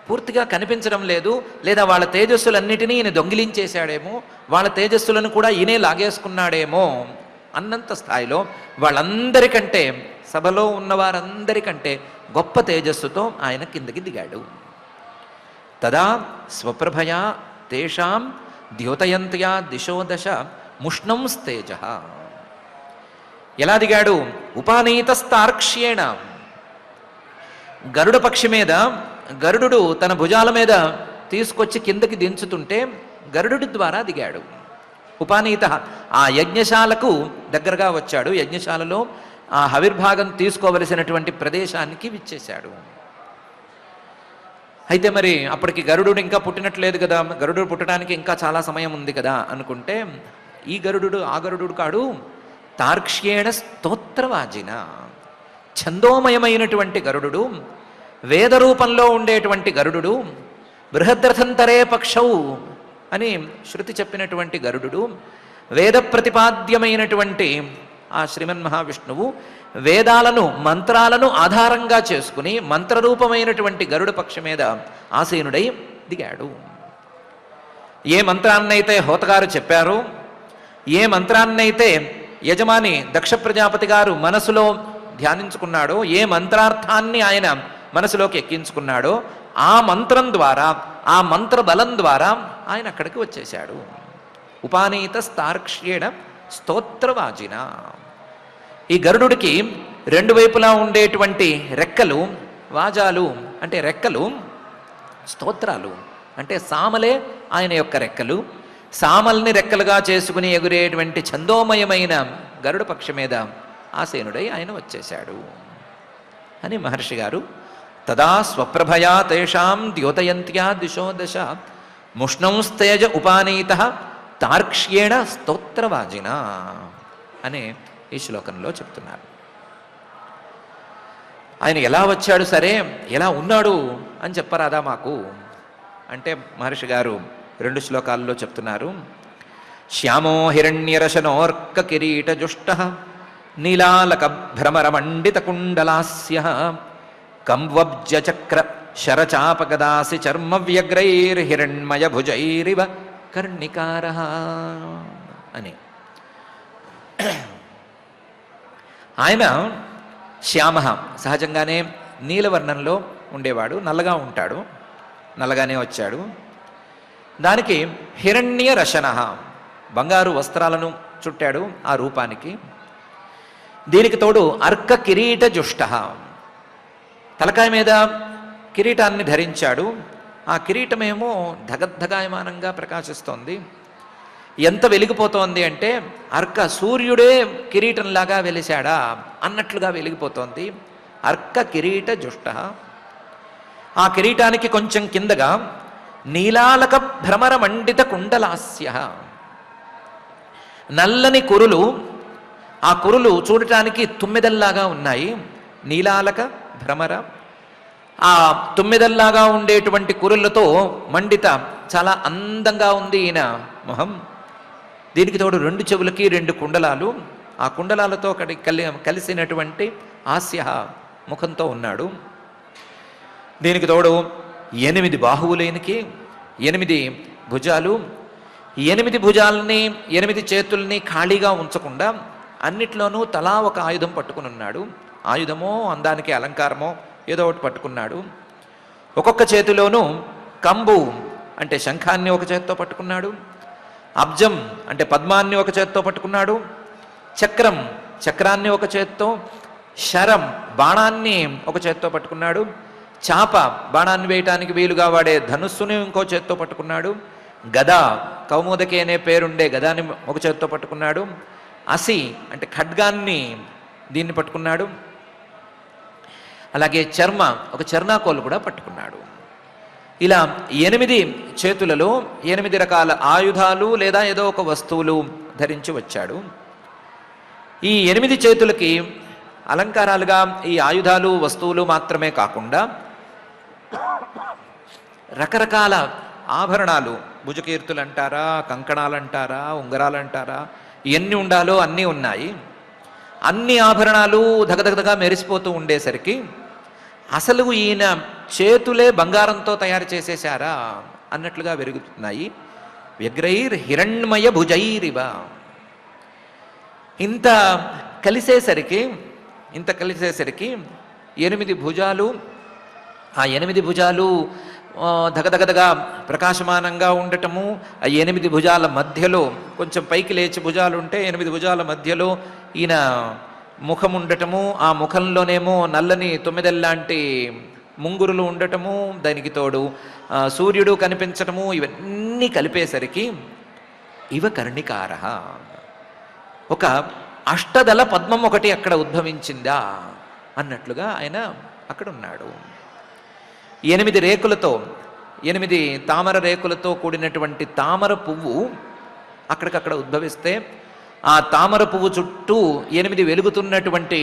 పూర్తిగా కనిపించడం లేదు, లేదా వాళ్ళ తేజస్సులన్నిటినీ ఈయన దొంగిలించేశాడేమో, వాళ్ళ తేజస్సులను కూడా ఈయనే లాగేసుకున్నాడేమో అన్నంత స్థాయిలో వాళ్ళందరికంటే, సభలో ఉన్న వారందరికంటే గొప్ప తేజస్సుతో ఆయన కిందకి దిగాడు. తదా స్వప్రభయా తేషాం ద్యోతయంత్యా దిశో దశ ముష్ణం తేజ. ఎలా దిగాడు? ఉపానీతస్తార్క్ష్యేణ. గరుడ పక్షి మీద గరుడు తన భుజాల మీద తీసుకొచ్చి కిందకి దించుతుంటే గరుడు ద్వారా దిగాడు. ఉపానీత, ఆ యజ్ఞశాలకు దగ్గరగా వచ్చాడు. యజ్ఞశాలలో ఆ హవిర్భాగం తీసుకోవలసినటువంటి ప్రదేశానికి విచ్చేశాడు. అయితే మరి అప్పటికి గరుడు ఇంకా పుట్టినట్లేదు కదా, గరుడు పుట్టడానికి ఇంకా చాలా సమయం ఉంది కదా అనుకుంటే, ఈ గరుడు ఆ గరుడు కాడు, తార్క్ష్యేణ స్తోత్రవాజిన, ఛందోమయమైనటువంటి గరుడు, వేద రూపంలో ఉండేటువంటి గరుడు, బృహద్రథంతరే పక్షౌ అని శృతి చెప్పినటువంటి గరుడు, వేద ప్రతిపాద్యమైనటువంటి ఆ శ్రీమన్మహావిష్ణువు వేదాలను మంత్రాలను ఆధారంగా చేసుకుని మంత్రరూపమైనటువంటి గరుడ పక్షి మీద ఆసీనుడై దిగాడు. ఏ మంత్రాన్నైతే హోతగారు చెప్పారో, ఏ మంత్రాన్నైతే యజమాని దక్ష ప్రజాపతి గారు మనసులో ధ్యానించుకున్నాడో, ఏ మంత్రార్థాన్ని ఆయన మనసులోకి ఎక్కించుకున్నాడో, ఆ మంత్రం ద్వారా, ఆ మంత్ర బలం ద్వారా ఆయన అక్కడికి వచ్చేశాడు. ఉపానీత స్తార్క్ష్యేణ స్తోత్రవాజిన. ఈ గరుడుకి రెండు వైపులా ఉండేటువంటి రెక్కలు, వాజాలు అంటే రెక్కలు, స్తోత్రాలు అంటే సామలే ఆయన యొక్క రెక్కలు. సామల్ని రెక్కలుగా చేసుకుని ఎగురేటువంటి ఛందోమయమైన గరుడ పక్షి మీద ఆసీనుడై ఆయన వచ్చేశాడు అని మహర్షి గారు తదా స్వప్రభయా తేషాం ద్యోతయంత్యా దిశో దశ ముష్ణంస్తేజ ఉపానీత తార్క్ష్యేణ స్తోత్రవాజిన అనే ఈ శ్లోకంలో చెప్తున్నారు. ఆయన ఎలా వచ్చాడు సరే, ఎలా ఉన్నాడు అని చెప్పరాదా మాకు అంటే మహర్షి గారు 2 శ్లోకాల్లో చెప్తున్నారు. శ్యామో హిరణ్యరశనోర్క కిరీట జుష్ట నీలాలక భ్రమరమండిత కుండలాస్య కంవబ్జ చక్ర శరచాపగదాసి చర్మ వ్యగ్రైర్హిరణ్మయ భుజైరివ కర్ణికార అని. ఆయన శ్యామ, సహజంగానే నీలవర్ణంలో ఉండేవాడు, నల్లగా ఉంటాడు, నల్లగానే వచ్చాడు. దానికి హిరణ్య రశన, బంగారు వస్త్రాలను చుట్టాడు ఆ రూపానికి. దీనికి తోడు అర్క కిరీట జుష్ట, తలకాయ మీద కిరీటాన్ని ధరించాడు. ఆ కిరీటమేమో ధగద్ధగాయమానంగా ప్రకాశిస్తోంది. ఎంత వెలిగిపోతోంది అంటే అర్క సూర్యుడే కిరీటంలాగా వెలిశాడా అన్నట్లుగా వెలిగిపోతోంది. అర్క కిరీట జుష్ట. ఆ కిరీటానికి కొంచెం కిందగా నీలాలక భ్రమర మండిత కుండలాస్య, నల్లని కురులు, ఆ కురులు చూడటానికి తుమ్మెదల్లాగా ఉన్నాయి. నీలాలక భ్రమర, ఆ తుమ్మెదల్లాగా ఉండేటువంటి కురులతో మండిత, చాలా అందంగా ఉంది ఈయన మొహం. దీనికి తోడు 2 చెవులకి 2 కుండలాలు, ఆ కుండలాలతో కలిసినటువంటి హాస్య ముఖంతో ఉన్నాడు. దీనికి తోడు 8 బాహువులైనకి 8 భుజాలు, 8 భుజాలని 8 చేతుల్ని ఖాళీగా ఉంచకుండా అన్నిట్లోనూ తలా ఒక ఆయుధం పట్టుకుని ఉన్నాడు. ఆయుధమో అందానికి అలంకారమో ఏదో ఒకటి పట్టుకున్నాడు. ఒక్కొక్క చేతిలోనూ కంబు అంటే శంఖాన్ని ఒక చేత్తో పట్టుకున్నాడు, అబ్జం అంటే పద్మాన్ని ఒక చేత్తో పట్టుకున్నాడు, చక్రం చక్రాన్ని ఒక చేత్తో, శరం బాణాన్ని ఒక చేత్తో పట్టుకున్నాడు, చాప బాణాన్ని వేయటానికి వీలుగా వాడే ధనుస్సుని ఇంకో చేత్తో పట్టుకున్నాడు, గద కౌముదకి అనే పేరుండే గదాన్ని ఒక చేత్తో పట్టుకున్నాడు, అసి అంటే ఖడ్గాన్ని దీన్ని పట్టుకున్నాడు, అలాగే చర్మ ఒక చర్నాకోలు కూడా పట్టుకున్నాడు. ఇలా 8 చేతులలో 8 రకాల ఆయుధాలు లేదా ఏదో ఒక వస్తువులు ధరించి వచ్చాడు. ఈ 8 చేతులకి అలంకారాలుగా ఈ ఆయుధాలు వస్తువులు మాత్రమే కాకుండా రకరకాల ఆభరణాలు, భుజకీర్తులు అంటారా, కంకణాలు అంటారా, ఉంగరాలు అంటారా, ఎన్ని ఉండాలో అన్నీ ఉన్నాయి. అన్ని ఆభరణాలు దగదగదగా మెరిసిపోతూ ఉండేసరికి అసలు ఈయన చేతులే బంగారంతో తయారు చేసేశారా అన్నట్లుగా వెలుగుతున్నాయి. వ్యగ్రైర్ హిరణ్మయ భుజైరివ, ఇంత కలిసేసరికి 8 భుజాలు, ఆ 8 భుజాలు దగదగదగా ప్రకాశమానంగా ఉండటము, ఆ 8 భుజాల మధ్యలో కొంచెం పైకి లేచి భుజాలు ఉంటే 8 భుజాల మధ్యలో ఈయన ముఖం ఉండటము, ఆ ముఖంలోనేమో నల్లని తొమ్మిదెల్లాంటి ముంగురులు ఉండటము, దానికి తోడు సూర్యుడు కనిపించటము, ఇవన్నీ కలిపేసరికి ఇవ కర్ణికార, ఒక అష్టదళ పద్మం ఒకటి అక్కడ ఉద్భవించిందా అన్నట్లుగా ఆయన అక్కడ ఉన్నాడు. 8 రేకులతో, 8 తామర రేకులతో కూడినటువంటి తామర పువ్వు అక్కడికక్కడ ఉద్భవిస్తే, ఆ తామర పువ్వు చుట్టూ 8 వెలుగుతున్నటువంటి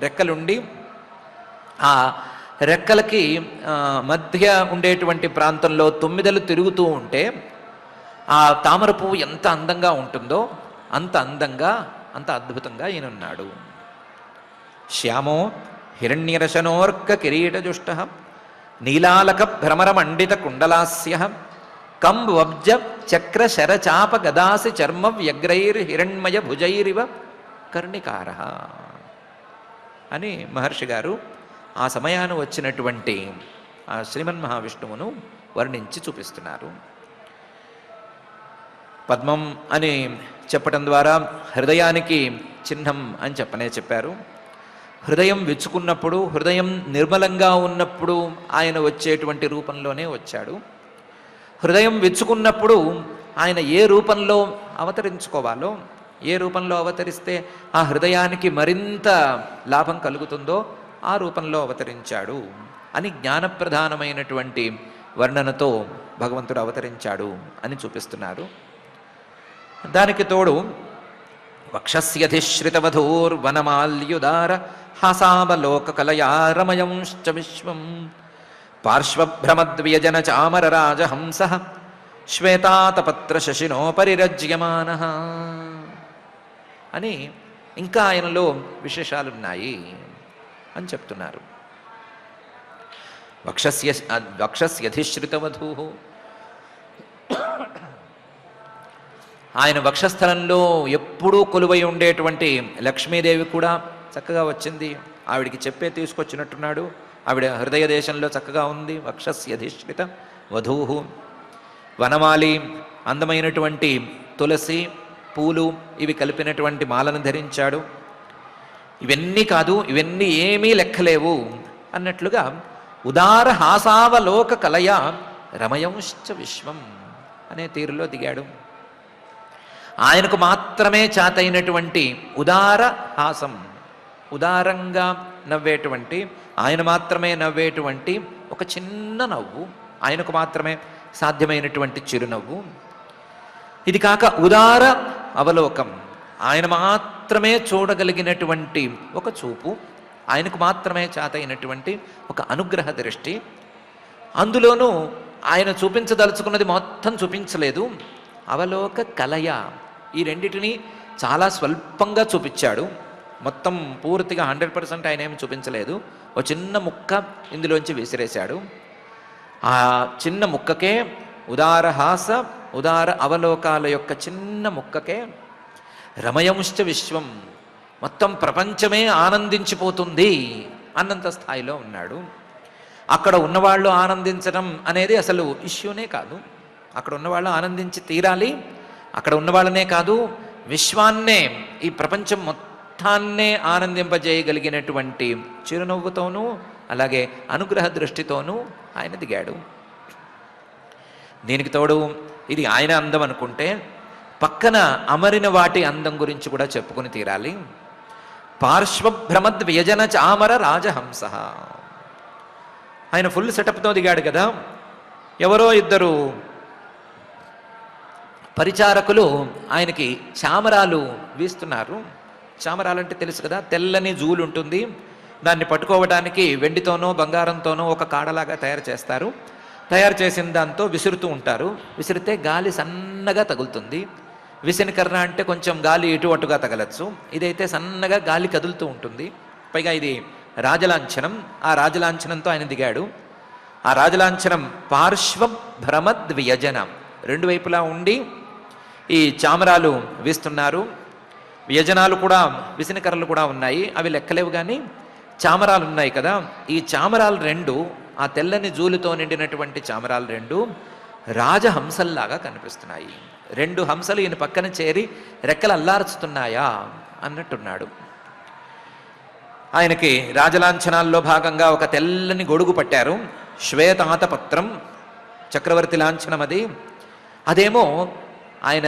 రెక్కలుండి, ఆ రెక్కలకి మధ్య ఉండేటువంటి ప్రాంతంలో 9 తిరుగుతూ ఉంటే, ఆ తామర పువ్వు ఎంత అందంగా ఉంటుందో అంత అందంగా, అంత అద్భుతంగా ఈయనున్నాడు. శ్యామో హిరణ్యరశనోర్క కిరీటజుష్ట నీలాలక భ్రమరమండిత కుండలాస్య కం వబ్జ చక్ర శరచాప గదాసి చర్మ వ్యగ్రైర్ హిరణ్మయ భుజైరివ కర్ణికార అని మహర్షి గారు ఆ సమయాన వచ్చినటువంటి ఆ శ్రీమన్ మహావిష్ణువును వర్ణించి చూపిస్తున్నారు. పద్మం అని చెప్పటం ద్వారా హృదయానికి చిహ్నం అని చెప్పారు. హృదయం విచ్చుకున్నప్పుడు, హృదయం నిర్మలంగా ఉన్నప్పుడు ఆయన వచ్చేటువంటి రూపంలోనే వచ్చాడు. హృదయం విచ్చుకున్నప్పుడు ఆయన ఏ రూపంలో అవతరించుకోవాలో, ఏ రూపంలో అవతరిస్తే ఆ హృదయానికి మరింత లాభం కలుగుతుందో ఆ రూపంలో అవతరించాడు అని జ్ఞానప్రధానమైనటువంటి వర్ణనతో భగవంతుడు అవతరించాడు అని చూపిస్తున్నారు. దానికి తోడు వక్షస్యధిశ్రితవధూర్వనమాల్యుదార హాసావలోక కలయా రమయంశ్చ విశ్వం పార్శ్వభ్రమద్వ్యజన చామర రాజహంస శ్వేతాతపత్ర శశినో పరిరజ్యమాన అని ఇంకా ఆయనలో విశేషాలున్నాయి అని చెప్తున్నారు. వక్షస్యధిశ్రితవధూ, ఆయన వక్షస్థలంలో ఎప్పుడూ కొలువై ఉండేటువంటి లక్ష్మీదేవి కూడా చక్కగా వచ్చింది. ఆవిడికి చెప్పే తీసుకొచ్చినట్టున్నాడు. ఆవిడ హృదయ దేశంలో చక్కగా ఉంది. వక్షస్యధిశ్రిత వధూహు, వనమాలి అందమైనటువంటి తులసి పూలు ఇవి కలిపినటువంటి మాలను ధరించాడు. ఇవన్నీ కాదు, ఇవన్నీ ఏమీ లెక్కలేవు అన్నట్లుగా ఉదార హాసావలోక కలయ రమయంశ్చ విశ్వం అనే తీరులో దిగాడు. ఆయనకు మాత్రమే చాతైనటువంటి ఉదార హాసం, ఉదారంగా నవ్వేటువంటి, ఆయన మాత్రమే నవ్వేటువంటి ఒక చిన్న నవ్వు, ఆయనకు మాత్రమే సాధ్యమైనటువంటి చిరునవ్వు. ఇది కాక ఉదార అవలోకం, ఆయన మాత్రమే చూడగలిగినటువంటి ఒక చూపు, ఆయనకు మాత్రమే చాతైనటువంటి ఒక అనుగ్రహ దృష్టి. అందులోనూ ఆయన చూపించదలుచుకున్నది మొత్తం చూపించలేదు. అవలోక కలయ, ఈ రెండిటిని చాలా స్వల్పంగా చూపించాడు. మొత్తం పూర్తిగా 100% ఆయన ఏమి చూపించలేదు. ఒక చిన్న ముక్క ఇందులోంచి విసిరేశాడు. ఆ చిన్న ముక్కకే, ఉదారహాస ఉదార అవలోకాల యొక్క చిన్న ముక్కకే రమయంశ్చ విశ్వం, మొత్తం ప్రపంచమే ఆనందించిపోతుంది అన్నంత స్థాయిలో ఉన్నాడు. అక్కడ ఉన్నవాళ్ళు ఆనందించడం అనేది అసలు ఇష్యూనే కాదు. అక్కడ ఉన్నవాళ్ళు ఆనందించి తీరాలి. అక్కడ ఉన్నవాళ్ళనే కాదు, విశ్వాన్నే, ఈ ప్రపంచం మొత్తాన్నే ఆనందింపజేయగలిగినటువంటి చిరునవ్వుతోనూ అలాగే అనుగ్రహ దృష్టితోనూ ఆయన దిగాడు. దీనికి తోడు ఇది ఆయన అందం అనుకుంటే, పక్కన అమరిన వాటి అందం గురించి కూడా చెప్పుకుని తీరాలి. పార్శ్వభ్రమద్ వ్యజన చామర రాజహంస, ఆయన ఫుల్ సెటప్తో దిగాడు కదా. ఎవరో ఇద్దరు పరిచారకులు ఆయనకి చామరాలు వీస్తున్నారు. చామరాలంటే తెలుసు కదా, తెల్లని జూలు ఉంటుంది. దాన్ని పట్టుకోవడానికి వెండితోనో బంగారంతోనో ఒక కాడలాగా తయారు చేస్తారు. తయారు చేసిన దాంతో విసురుతూ ఉంటారు. విసిరితే గాలి సన్నగా తగులుతుంది. విసనకర్ర అంటే కొంచెం గాలి ఇటు అటుగా తగలచ్చు. ఇదైతే సన్నగా గాలి కదులుతూ ఉంటుంది. పైగా ఇది రాజలాంఛనం. ఆ రాజలాంఛనంతో ఆయన దిగాడు. ఆ రాజలాంఛనం పార్శ్వభ్రమద్వ్యజన, రెండు వైపులా ఉండి ఈ చామరాలు వీస్తున్నారు. వ్యజనాలు కూడా, విసినకర్రలు కూడా ఉన్నాయి, అవి లెక్కలేవు. కానీ చామరాలు ఉన్నాయి కదా, ఈ చామరాలు రెండు, ఆ తెల్లని జూలుతో నిండినటువంటి చామరాలు రెండు రాజహంసల్లాగా కనిపిస్తున్నాయి. రెండు హంసలు ఈయన పక్కన చేరి రెక్కలు అల్లార్చుతున్నాయా అన్నట్టున్నాడు. ఆయనకి రాజలాంఛనాల్లో భాగంగా ఒక తెల్లని గొడుగు పట్టారు, శ్వేతాతపత్రం, చక్రవర్తి లాంఛనం అది. అదేమో ఆయన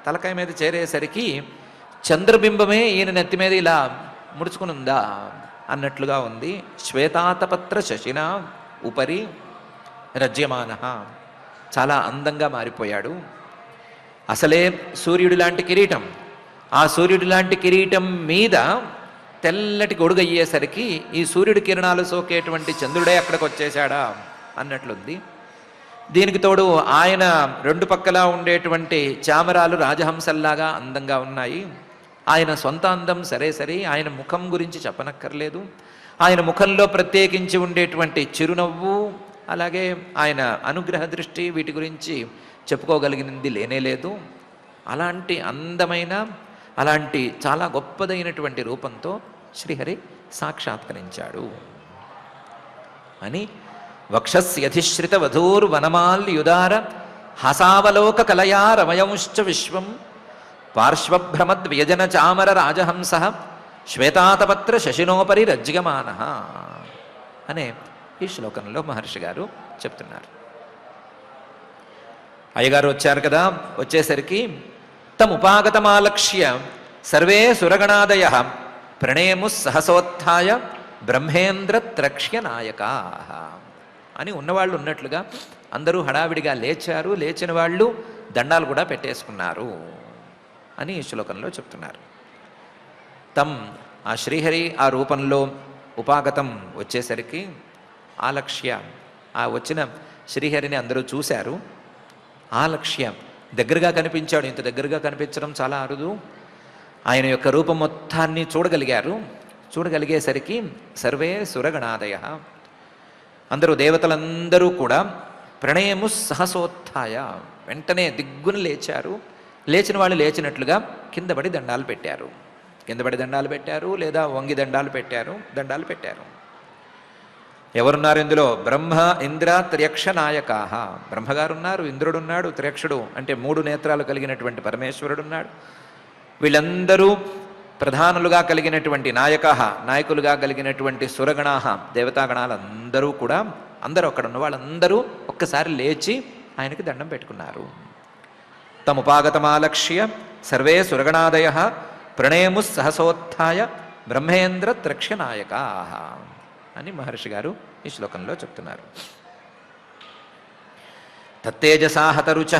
తలకాయ మీద చేరేసరికి చంద్రబింబమే ఈయన నెత్తి మీద ఇలా ముడుచుకుని ఉందా అన్నట్లుగా ఉంది. శ్వేతాతపత్ర శశిన ఉపరి రజ్యమాన, చాలా అందంగా మారిపోయాడు. అసలే సూర్యుడి లాంటి కిరీటం, ఆ సూర్యుడి లాంటి కిరీటం మీద తెల్లటి గొడుగు అయ్యేసరికి ఈ సూర్యుడి కిరణాలు సోకేటువంటి చంద్రుడే అక్కడికి వచ్చేశాడా అన్నట్లుంది. దీనికి తోడు ఆయన రెండు పక్కలా ఉండేటువంటి చామరాలు రాజహంసల్లాగా అందంగా ఉన్నాయి. ఆయన సొంత అందం సరే సరే, ఆయన ముఖం గురించి చెప్పనక్కర్లేదు. ఆయన ముఖంలో ప్రత్యేకించి ఉండేటువంటి చిరునవ్వు, అలాగే ఆయన అనుగ్రహ దృష్టి, వీటి గురించి చెప్పుకోగలిగినది లేనేలేదు. అలాంటి అందమైన, అలాంటి చాలా గొప్పదైనటువంటి రూపంతో శ్రీహరి సాక్షాత్కరించాడు అని వక్షస్యధిశ్రిత వధూర్వనమాల్యుదార హసావలోక కలయా రమయంశ్చ విశ్వం పార్శ్వభ్రమద్వ్యజన చామర రాజహంస శ్వేతాతపత్ర శశినోపరి రజ్యమాన అనే ఈ శ్లోకంలో మహర్షి గారు చెప్తున్నారు. అయ్యగారు వచ్చారు కదా, వచ్చేసరికి తముపాగతమాలక్ష్య సర్వే సురగణాదయ ప్రణేము సహసోత్థాయ బ్రహ్మేంద్ర త్రక్ష్య నాయకా అని ఉన్నవాళ్ళు ఉన్నట్లుగా అందరూ హడావిడిగా లేచారు. లేచిన వాళ్ళు దండాలు కూడా పెట్టేసుకున్నారు అని ఈ శ్లోకంలో చెప్తున్నారు. తం, ఆ శ్రీహరి ఆ రూపంలో ఉపాగతం వచ్చేసరికి ఆలక్ష్య, ఆ వచ్చిన శ్రీహరిని అందరూ చూశారు. ఆలక్ష్య, దగ్గరగా కనిపించాడు. ఇంత దగ్గరగా కనిపించడం చాలా అరుదు. ఆయన యొక్క రూపం మొత్తాన్ని చూడగలిగారు. చూడగలిగేసరికి సర్వే సురగణాదయ, అందరూ దేవతలందరూ కూడా ప్రణయము సహసోత్థాయ, వెంటనే దిగ్గున లేచారు. లేచిన వాళ్ళు లేచినట్లుగా కిందపడి దండాలు పెట్టారు. కిందపడి దండాలు పెట్టారు, లేదా వంగి దండాలు పెట్టారు. దండాలు పెట్టారు. ఎవరున్నారు ఇందులో? బ్రహ్మ ఇంద్ర త్ర్యక్ష నాయకా. బ్రహ్మగారు ఉన్నారు, ఇంద్రుడున్నాడు, త్ర్యక్షుడు అంటే మూడు నేత్రాలు కలిగినటువంటి పరమేశ్వరుడున్నాడు. వీళ్ళందరూ ప్రధానులుగా కలిగినటువంటి నాయక, నాయకులుగా కలిగినటువంటి సురగణా, దేవతాగణాలందరూ కూడా, అందరూ అక్కడ ఉన్న వాళ్ళందరూ ఒక్కసారి లేచి ఆయనకి దండం పెట్టుకున్నారు. తముపాగతమాలక్ష్య సర్వే సురగణాదయ ప్రణయము సహసోత్థాయ బ్రహ్మేంద్ర త్రక్ష్య నాయకా అని మహర్షి గారు ఈ శ్లోకంలో చెప్తున్నారు. తత్తేజసా హతరుచ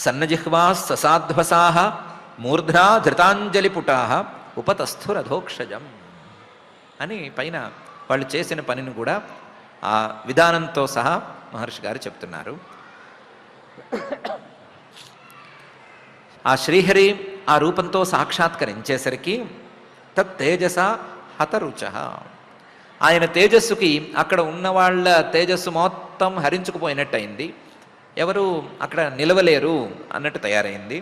సన్నజిహ్వా ససాధ్వసా మూర్ధ్నా ధృతాంజలిపుటా ఉపతస్థురధోక్షజం అని పైన వాళ్ళు చేసిన పనిని కూడా ఆ విధానంతో సహా మహర్షి గారు చెప్తున్నారు. ఆ శ్రీహరి ఆ రూపంతో సాక్షాత్కరించేసరికి తత్తేజస హతరుచ, ఆయన తేజస్సుకి అక్కడ ఉన్న వాళ్ళ తేజస్సు మొత్తం హరించుకుపోయినట్టయింది. ఎవరు అక్కడ నిలవలేరు అన్నట్టు తయారైంది.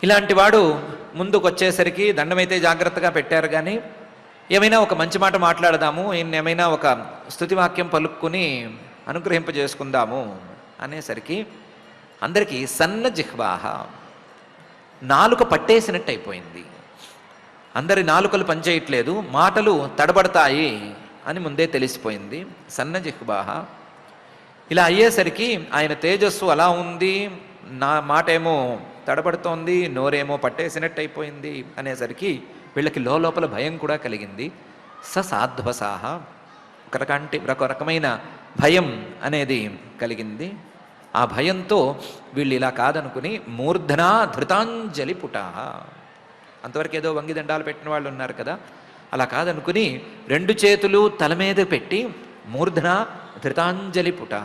ఇలాంటి వాడు ముందుకు వచ్చేసరికి దండమైతే జాగ్రత్తగా పెట్టారు, కానీ ఏమైనా ఒక మంచి మాట మాట్లాడదాము, ఏమైనా ఒక స్తుతివాక్యం పలుక్కుని అనుగ్రహింపజేసుకుందాము అనేసరికి అందరికీ సన్న జిహ్వాహ, నాలుక పట్టేసినట్టు అయిపోయింది. అందరి నాలుకలు పనిచేయట్లేదు, మాటలు తడబడతాయి అని ముందే తెలిసిపోయింది. సన్న జిహ్వాహ. ఇలా అయ్యేసరికి ఆయన తేజస్సు అలా ఉంది, నా మాట ఏమో తడబడుతోంది, నోరేమో పట్టేసినట్టు అయిపోయింది అనేసరికి వీళ్ళకి లోపల భయం కూడా కలిగింది. ససాధ్వసాహ, ఒక రకమైన భయం అనేది కలిగింది. ఆ భయంతో వీళ్ళు ఇలా కాదనుకుని మూర్ధనా ధృతాంజలి పుటా, అంతవరకు ఏదో వంగి దండాలు పెట్టిన వాళ్ళు ఉన్నారు కదా, అలా కాదనుకుని రెండు చేతులు తల మీద పెట్టి మూర్ధనా ధృతాంజలి పుటా,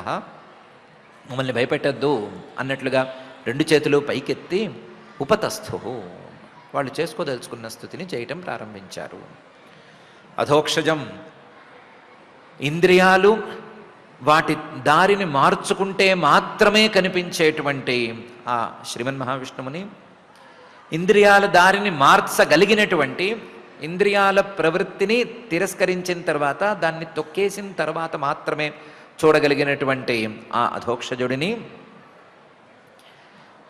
మమ్మల్ని భయపెట్టద్దు అన్నట్లుగా రెండు చేతులు పైకెత్తి ఉపతస్థు, వాళ్ళు చేసుకోదలుచుకున్న స్థుతిని చేయటం ప్రారంభించారు. అధోక్షజం, ఇంద్రియాలు వాటి దారిని మార్చుకుంటే మాత్రమే కనిపించేటువంటి ఆ శ్రీమన్ మహావిష్ణువుని ఇంద్రియాల దారిని మార్చగలిగినటువంటి, ఇంద్రియాల ప్రవృత్తిని తిరస్కరించిన తర్వాత దాన్ని తొక్కేసిన తర్వాత మాత్రమే చూడగలిగినటువంటి ఆ అధోక్షజుడిని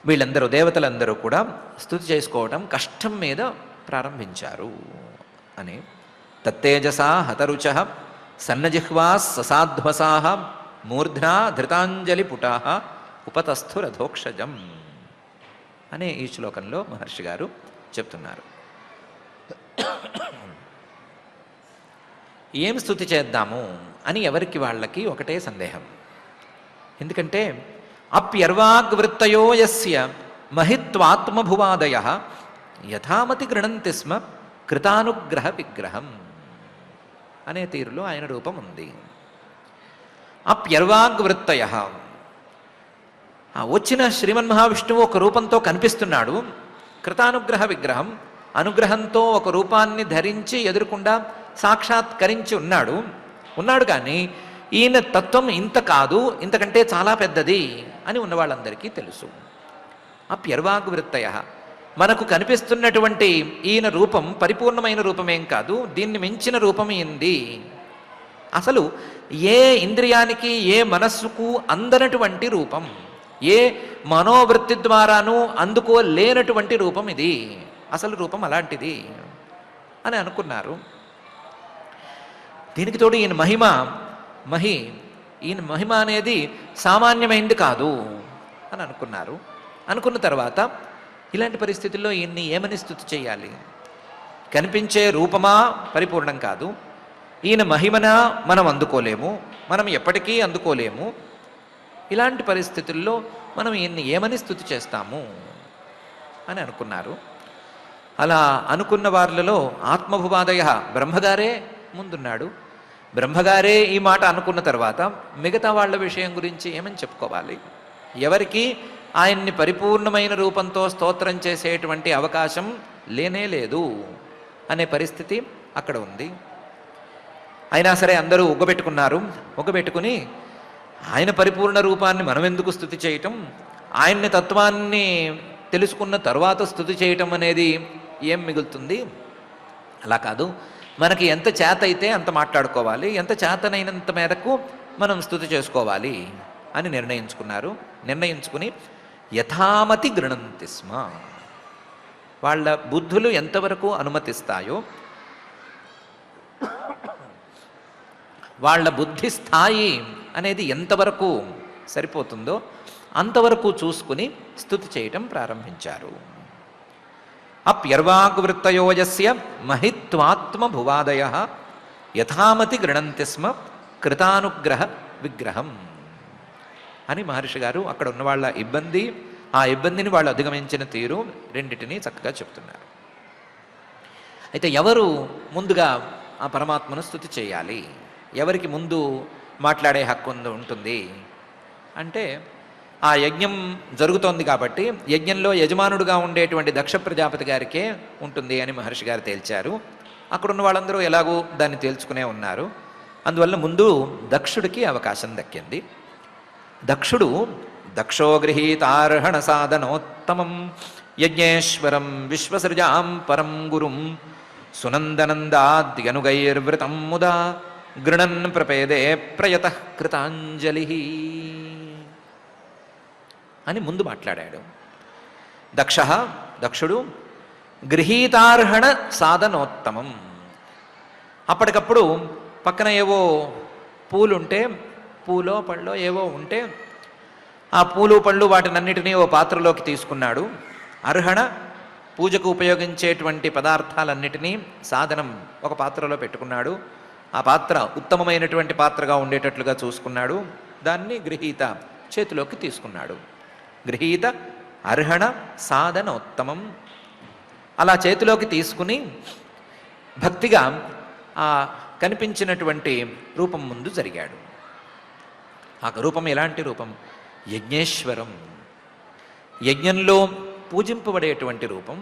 వీళ్ళందరూ దేవతలందరూ కూడా స్తుతి చేసుకోవటం కష్టం మీద ప్రారంభించారు అని. తత్తేజసా హతరుచ సన్నజిహ్వా ససాధ్వసా మూర్ధ్నా ధృతాంజలి పుటా ఉపతస్థురధోక్షజం అనే ఈ శ్లోకంలో మహర్షి గారు చెప్తున్నారు. ఏం స్తుతి చేద్దాము అని ఎవరికి వాళ్ళకి ఒకటే సందేహం. ఎందుకంటే అప్యర్వాగ్వృత్తయో యస్య మహిత్వాత్మభువాదయ యథామతి గృణంతి స్మ కృతానుగ్రహ విగ్రహం అనే తీరులో ఆయన రూపం ఉంది. అప్యర్వాగ్వృత్తయ, వచ్చిన శ్రీమన్మహావిష్ణువు ఒక రూపంతో కనిపిస్తున్నాడు. కృతానుగ్రహ విగ్రహం, అనుగ్రహంతో ఒక రూపాన్ని ధరించి ఎదురుకుండా సాక్షాత్కరించి ఉన్నాడు కానీ ఈయన తత్వం ఇంత కాదు, ఇంతకంటే చాలా పెద్దది అని ఉన్న వాళ్ళందరికీ తెలుసు. అప్యర్వాగ్వృత్తయ, మనకు కనిపిస్తున్నటువంటి ఈయన రూపం పరిపూర్ణమైన రూపమేం కాదు, దీన్ని మించిన రూపం ఏంది. అసలు ఏ ఇంద్రియానికి ఏ మనస్సుకు అందనటువంటి రూపం, ఏ మనోవృత్తి ద్వారానూ అందుకోలేనటువంటి రూపం ఇది, అసలు రూపం అలాంటిది అని అనుకున్నారు. దీనికి తోడు ఈయన మహిమ అనేది సామాన్యమైంది కాదు అని అనుకున్నారు. అనుకున్న తర్వాత ఇలాంటి పరిస్థితుల్లో ఈయన్ని ఏమని స్తుతి చేయాలి? కనిపించే రూపమా పరిపూర్ణం కాదు, ఈయన మహిమనా మనం అందుకోలేము, మనం ఎప్పటికీ అందుకోలేము. ఇలాంటి పరిస్థితుల్లో మనం ఈయన్ని ఏమని స్తుతి చేస్తాము అని అనుకున్నారు. అలా అనుకున్న వారిలో ఆత్మభువాదయ బ్రహ్మగారే ముందున్నాడు. బ్రహ్మగారే ఈ మాట అనుకున్న తర్వాత మిగతా వాళ్ళ విషయం గురించి ఏమని చెప్పుకోవాలి? ఎవరికి ఆయన్ని పరిపూర్ణమైన రూపంతో స్తోత్రం చేసేటువంటి అవకాశం లేనే లేదు అనే పరిస్థితి అక్కడ ఉంది. అయినా సరే అందరూ ఉగ్గబెట్టుకుని ఆయన పరిపూర్ణ రూపాన్ని మనం ఎందుకు స్తుతి చేయటం, ఆయన్ని తత్వాన్ని తెలుసుకున్న తర్వాత స్తుతి చేయటం అనేది ఏం మిగులుతుంది? అలా కాదు, మనకి ఎంత చేత అయితే అంత మాట్లాడుకోవాలి, ఎంత చేతనైనంత మేరకు మనం స్తుతి చేసుకోవాలి అని నిర్ణయించుకుని యథామతి గృణంతి స్మ, వాళ్ళ బుద్ధులు ఎంతవరకు అనుమతిస్తాయో, వాళ్ళ బుద్ధి స్థాయి అనేది ఎంతవరకు సరిపోతుందో అంతవరకు చూసుకుని స్తుతి చేయటం ప్రారంభించారు. అప్యర్వాగ్వృత్తయో యస్య మహిత్వాత్మభువాదయ యథామతి గృణంతి స్మ కృతానుగ్రహ విగ్రహం అని మహర్షి గారు అక్కడ ఉన్న వాళ్ళ ఆ ఇబ్బందిని వాళ్ళు అధిగమించిన తీరు రెండిటినీ చక్కగా చెప్తున్నారు. అయితే ఎవరు ముందుగా ఆ పరమాత్మను స్తుతి చేయాలి, ఎవరికి ముందు మాట్లాడే హక్కు ఉంటుంది అంటే, ఆ యజ్ఞం జరుగుతోంది కాబట్టి యజ్ఞంలో యజమానుడుగా ఉండేటువంటి దక్ష ప్రజాపతి గారికే ఉంటుంది అని మహర్షి గారు తేల్చారు. అక్కడున్న వాళ్ళందరూ ఎలాగూ దాన్ని తేల్చుకునే ఉన్నారు. అందువల్ల ముందు దక్షుడికి అవకాశం దక్కింది. దక్షో గృహీతార్హణ సాధనోత్తమం యజ్ఞేశ్వరం విశ్వసృజాం పరం గురుం సునందనందాద్యనుగైర్వృతం ముదా గృణన్ ప్రపేదే ప్రయతః కృతాంజలి అని ముందు మాట్లాడాడు. దక్షుడు గృహీతార్హణ సాధనోత్తమం, అప్పటికప్పుడు పక్కన ఏవో పూలుంటే, పూలో పళ్ళో ఏవో ఉంటే ఆ పూలు పళ్ళు వాటినన్నిటినీ ఓ పాత్రలోకి తీసుకున్నాడు. అర్హణ పూజకు ఉపయోగించేటువంటి పదార్థాలన్నిటినీ సాధనం ఒక పాత్రలో పెట్టుకున్నాడు. ఆ పాత్ర ఉత్తమమైనటువంటి పాత్రగా ఉండేటట్లుగా చూసుకున్నాడు. దాన్ని గృహీత చేతిలోకి తీసుకున్నాడు. గృహీత అర్హణ సాధనోత్తమం అలా చేతిలోకి తీసుకుని భక్తిగా ఆ కనిపించినటువంటి రూపం ముందు జరిగాడు. ఆ రూపం ఎలాంటి రూపం? యజ్ఞేశ్వరం, యజ్ఞంలో పూజింపబడేటువంటి రూపం,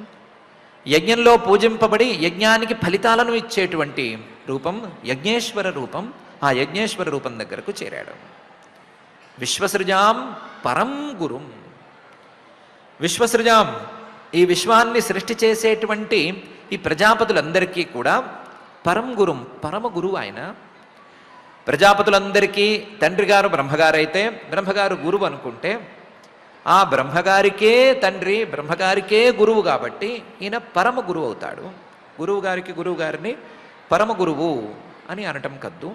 యజ్ఞంలో పూజింపబడి యజ్ఞానికి ఫలితాలను ఇచ్చేటువంటి రూపం యజ్ఞేశ్వర రూపం. ఆ యజ్ఞేశ్వర రూపం దగ్గరకు చేరాడు. విశ్వసృజాం పరం గురుం, విశ్వసృజాం ఈ విశ్వాన్ని సృష్టి చేసేటువంటి ఈ ప్రజాపతులందరికీ కూడా పరమ గురువు ఆయన. ప్రజాపతులందరికీ తండ్రి గారు బ్రహ్మగారైతే బ్రహ్మగారు గురువు అనుకుంటే, ఆ బ్రహ్మగారికే తండ్రి, బ్రహ్మగారికే గురువు కాబట్టి ఈయన పరమ గురువు అవుతాడు. గురువు గారిని పరమ గురువు అని అనటం కద్దు.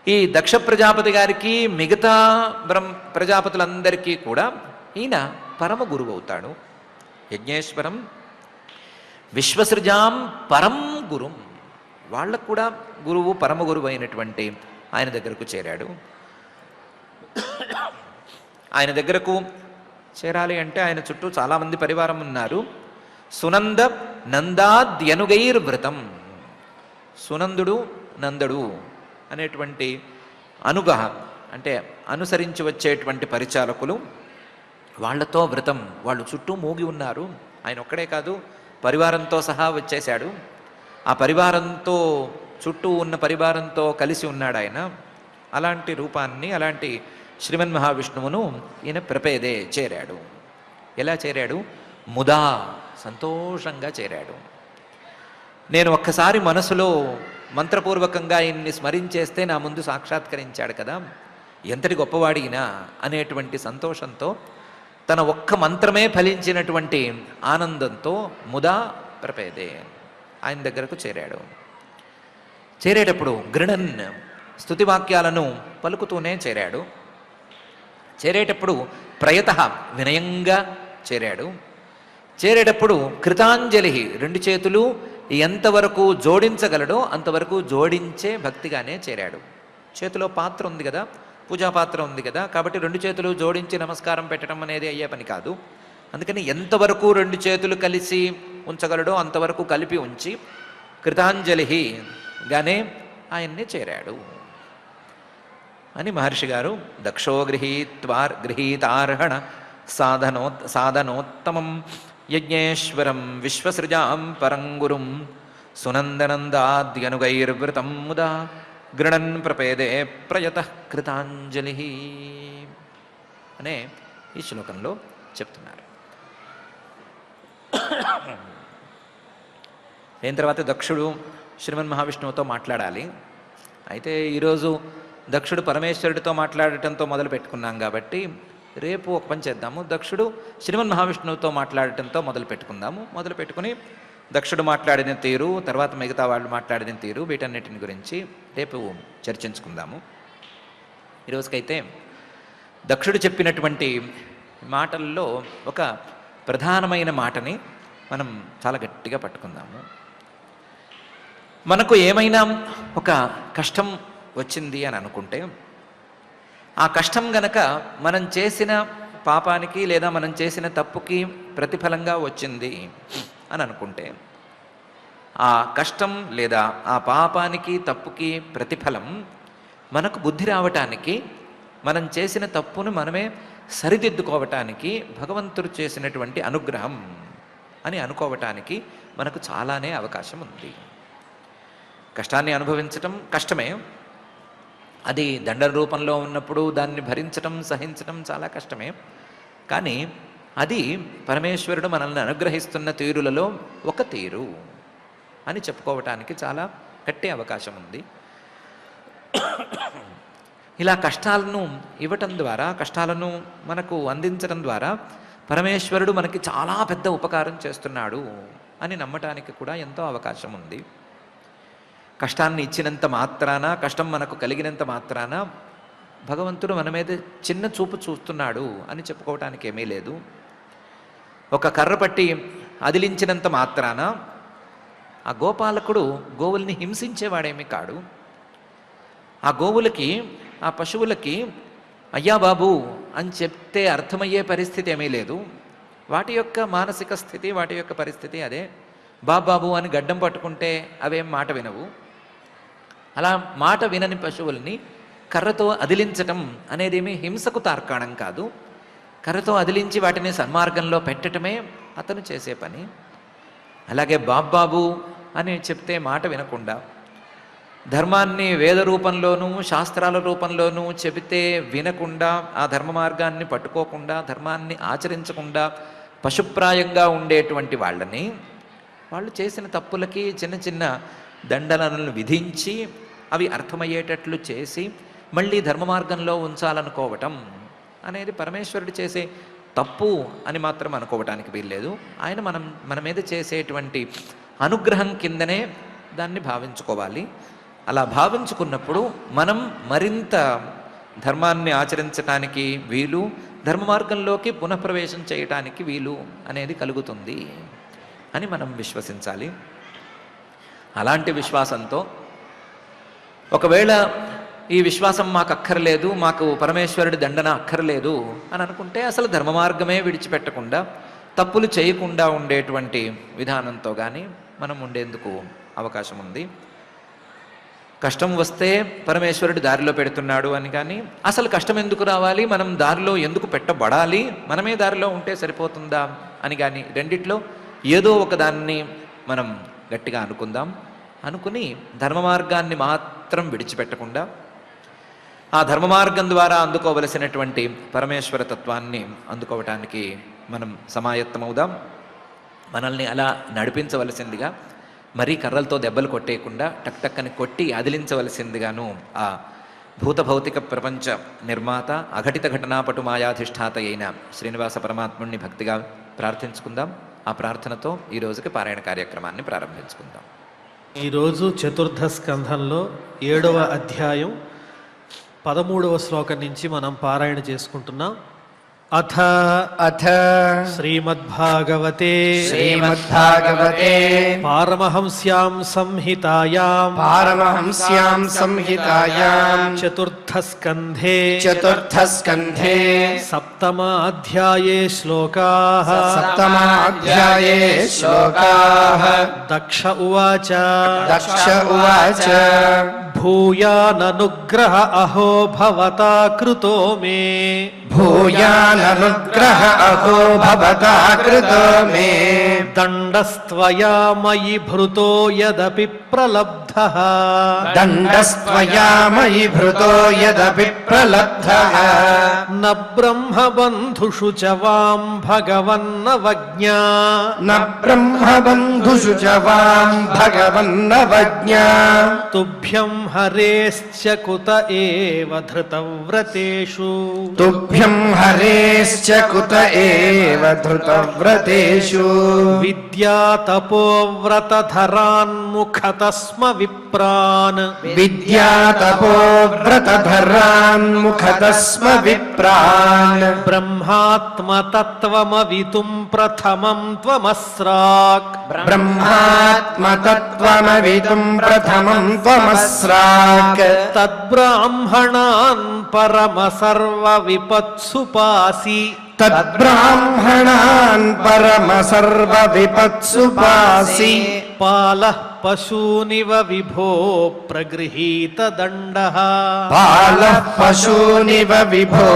ఈ దక్ష ప్రజాపతి గారికి మిగతా ప్రజాపతులందరికీ కూడా ఈయన పరమ గురువు అవుతాడు. యజ్ఞేశ్వరం విశ్వసృజాం పరం గురుం, వాళ్ళకు కూడా గురువు, పరమ గురువు అయినటువంటి ఆయన దగ్గరకు చేరాడు. ఆయన దగ్గరకు చేరాలి అంటే ఆయన చుట్టూ చాలామంది పరివారం ఉన్నారు. సునంద నందాద్యనుగైర్వృతం, సునందుడు నందుడు అనేటువంటి అనుగ అంటే అనుసరించి వచ్చేటువంటి పరిచారకులు, వాళ్లతో వ్రతం, వాళ్ళు చుట్టూ మూగి ఉన్నారు. ఆయన ఒక్కడే కాదు, పరివారంతో సహా వచ్చేశాడు. ఆ పరివారంతో, చుట్టూ ఉన్న పరివారంతో కలిసి ఉన్నాడు ఆయన. అలాంటి రూపాన్ని, అలాంటి శ్రీమన్ మహావిష్ణువును ఈయన ప్రపేదే చేరాడు. ఎలా చేరాడు? ముదా, సంతోషంగా చేరాడు. నేను ఒక్కసారి మనసులో మంత్రపూర్వకంగా ఆయన్ని స్మరించేస్తే నా ముందు సాక్షాత్కరించాడు కదా, ఎంతటి గొప్పవాడినా అనేటువంటి సంతోషంతో, తన ఒక్క మంత్రమే ఫలించినటువంటి ఆనందంతో ముదా ప్రపేదే ఆయన దగ్గరకు చేరాడు. చేరేటప్పుడు గృణన్ స్తుతివాక్యాలను పలుకుతూనే చేరాడు. చేరేటప్పుడు ప్రయతః వినయంగా చేరాడు. చేరేటప్పుడు కృతాంజలి, రెండు చేతులు ఎంతవరకు జోడించగలడో అంతవరకు జోడించే భక్తిగానే చేరాడు. చేతిలో పాత్ర ఉంది కదా, పూజా పాత్ర ఉంది కదా, కాబట్టి రెండు చేతులు జోడించి నమస్కారం పెట్టడం అనేది అయ్యే పని కాదు. అందుకని ఎంతవరకు రెండు చేతులు కలిసి ఉంచగలడో అంతవరకు కలిపి ఉంచి కృతాంజలిగానే ఆయన్ని చేరాడు అని మహర్షి గారు దక్షో గృహీతార్హణ సాధనోత్తమం యజ్ఞేశ్వరం విశ్వసృజాం పరంగురుం సునందనందాద్యనుగైర్వృతం ముదా గృణన్ ప్రపేదే ప్రయతః కృతాంజలి అనే ఈ శ్లోకంలో చెప్తున్నారు. అయిన తర్వాత దక్షుడు శ్రీమన్ మహావిష్ణువుతో మాట్లాడాలి. అయితే ఈరోజు దక్షుడు పరమేశ్వరుడితో మాట్లాడటంతో మొదలు పెట్టుకున్నాం కాబట్టి రేపు ఒక పని చేద్దాము, దక్షుడు శ్రీమన్ మహావిష్ణువుతో మాట్లాడటంతో మొదలు పెట్టుకుందాము. మొదలు పెట్టుకుని దక్షుడు మాట్లాడిన తీరు, తర్వాత మిగతా వాళ్ళు మాట్లాడిన తీరు, వీటన్నిటిని గురించి రేపు చర్చించుకుందాము. ఈరోజుకైతే దక్షుడు చెప్పినటువంటి మాటల్లో ఒక ప్రధానమైన మాటని మనం చాలా గట్టిగా పట్టుకుందాము. మనకు ఏమైనా ఒక కష్టం వచ్చింది అని అనుకుంటే, ఆ కష్టం గనక మనం చేసిన పాపానికి లేదా మనం చేసిన తప్పుకి ప్రతిఫలంగా వచ్చింది అని అనుకుంటే, ఆ కష్టం లేదా ఆ పాపానికి తప్పుకి ప్రతిఫలం మనకు బుద్ధి రావటానికి, మనం చేసిన తప్పును మనమే సరిదిద్దుకోవటానికి భగవంతుడు చేసినటువంటి అనుగ్రహం అని అనుకోవటానికి మనకు చాలానే అవకాశం ఉంది. కష్టాన్ని అనుభవించటం కష్టమే, అది దండ రూపంలో ఉన్నప్పుడు దాన్ని భరించటం, సహించటం చాలా కష్టమే. కానీ అది పరమేశ్వరుడు మనల్ని అనుగ్రహిస్తున్న తీరులలో ఒక తీరు అని చెప్పుకోవటానికి చాలా గట్టి అవకాశం ఉంది. ఇలా కష్టాలను ఇవ్వటం ద్వారా, కష్టాలను మనకు అందించడం ద్వారా పరమేశ్వరుడు మనకి చాలా పెద్ద ఉపకారం చేస్తున్నాడు అని నమ్మటానికి కూడా ఎంతో అవకాశం ఉంది. కష్టాన్ని ఇచ్చినంత మాత్రాన, కష్టం మనకు కలిగినంత మాత్రాన భగవంతుడు మన మీద చిన్న చూపు చూస్తున్నాడు అని చెప్పుకోవటానికి ఏమీ లేదు. ఒక కర్ర పట్టి అదిలించినంత మాత్రాన ఆ గోపాలకుడు గోవుల్ని హింసించేవాడేమీ కాడు. ఆ గోవులకి, ఆ పశువులకి అయ్యా బాబు అని చెప్తే అర్థమయ్యే పరిస్థితి ఏమీ లేదు. వాటి యొక్క మానసిక స్థితి, వాటి యొక్క పరిస్థితి అదే. బాబాబు అని గడ్డం పట్టుకుంటే అవేం మాట వినవు. అలా మాట వినని పశువుల్ని కర్రతో అదిలించటం అనేదేమీ హింసకు తార్కాణం కాదు. కర్రతో అదిలించి వాటిని సన్మార్గంలో పెట్టడమే అతను చేసే పని. అలాగే బాబాబు అని చెప్తే మాట వినకుండా, ధర్మాన్ని వేద రూపంలోనూ శాస్త్రాల రూపంలోనూ చెబితే వినకుండా, ఆ ధర్మ మార్గాన్ని పట్టుకోకుండా, ధర్మాన్ని ఆచరించకుండా పశుప్రాయంగా ఉండేటువంటి వాళ్ళని వాళ్ళు చేసిన తప్పులకి చిన్న చిన్న దండనలను విధించి అవి అర్థమయ్యేటట్లు చేసి మళ్ళీ ధర్మ మార్గంలో ఉంచాలనుకోవటం అనేది పరమేశ్వరుడు చేసే తప్పు అని మాత్రం అనుకోవటానికి వీల్లేదు. ఆయన మన మీద చేసేటువంటి అనుగ్రహం కిందనే దాన్ని భావించుకోవాలి. అలా భావించుకున్నప్పుడు మనం మరింత ధర్మాన్ని ఆచరించటానికి వీలు, ధర్మ మార్గంలోకి పునఃప్రవేశం చేయటానికి వీలు అనేది కలుగుతుంది అని మనం విశ్వసించాలి. అలాంటి విశ్వాసంతో ఒకవేళ ఈ విశ్వాసం మాకు అక్కర్లేదు, మాకు పరమేశ్వరుడి దండన అక్కర్లేదు అని అనుకుంటే అసలు ధర్మ మార్గమే విడిచిపెట్టకుండా తప్పులు చేయకుండా ఉండేటువంటి విధానంతో కానీ మనం ఉండేందుకు అవకాశం ఉంది. కష్టం వస్తే పరమేశ్వరుడు దారిలో పెడుతున్నాడు అని కానీ, అసలు కష్టం ఎందుకు రావాలి, మనం దారిలో ఎందుకు పెట్టబడాలి, మనమే దారిలో ఉంటే సరిపోతుందా అని కానీ, రెండిట్లో ఏదో ఒక దాన్ని మనం గట్టిగా అనుకుని ధర్మ మార్గాన్ని మాత్రం విడిచిపెట్టకుండా ఆ ధర్మ మార్గం ద్వారా అందుకోవలసినటువంటి పరమేశ్వర తత్వాన్ని అందుకోవటానికి మనం సమాయత్తమవుదాం. మనల్ని అలా నడిపించవలసిందిగా మరీ కర్రలతో దెబ్బలు కొట్టేయకుండా టక్టక్కని కొట్టి అదిలించవలసిందిగాను ఆ భూత భౌతిక ప్రపంచ నిర్మాత అఘటిత ఘటనాపటు మాయాధిష్ఠాత అయిన శ్రీనివాస పరమాత్ముడిని భక్తిగా ప్రార్థించుకుందాం. ఆ ప్రార్థనతో ఈ రోజుకి పారాయణ కార్యక్రమాన్ని ప్రారంభించుకుందాం. ఈరోజు చతుర్థ స్కంధంలో 7వ అధ్యాయం 13వ శ్లోకం నుంచి మనం పారాయణ చేసుకుంటున్నాం. అథ శ్రీమద్భాగవతే పారమహంస్యాం సంహితాయాం చతుర్థ స్కంధే సప్తమాధ్యాయే శ్లోకాః దక్ష ఉవాచ భూయాననుగ్రహ అహో భవతా కృతో మే భూయాననుగ్రహ అహో భవతా కృతో మే దండస్త్వయా మయి భృతో యదపి ప్రలబ్ధః దండస్త్వయా మయి భృతో యదపి ప్రలబ్ధః న బ్రహ్మబంధుషు చ వాం భగవన్నవజ్ఞా న బ్రహ్మబంధుషు చ వాం భగవన్నవజ్ఞా తుభ్యం హరేశ్చ కుత ఏవ ధృతవ్రతేషు తుభ్యం హరేశ్చ కుత ఏవ ధృతవ్రతేషు విద్యా తపోవ్రతధరాన్ ముఖతస్మ విప్రాన్ విద్యా తపోవ్రతధరాన్ ముఖతస్మ విప్రాన్ బ్రహ్మాత్మతత్వమవితుం ప్రథమం త్వమస్రాక్ బ్రహ్మాత్మతత్వమవితుం ప్రథమం త్వమస్రాక్ తద్బ్రాహ్మణాన్ పరమ సర్వ విపత్సుపాసి తద్బ్రాహ్మణాన్ పరమ సర్వ విపత్సుపాసి పాలః పశూనివ విభో ప్రగృహీత దండః పాలః పశూనివ విభో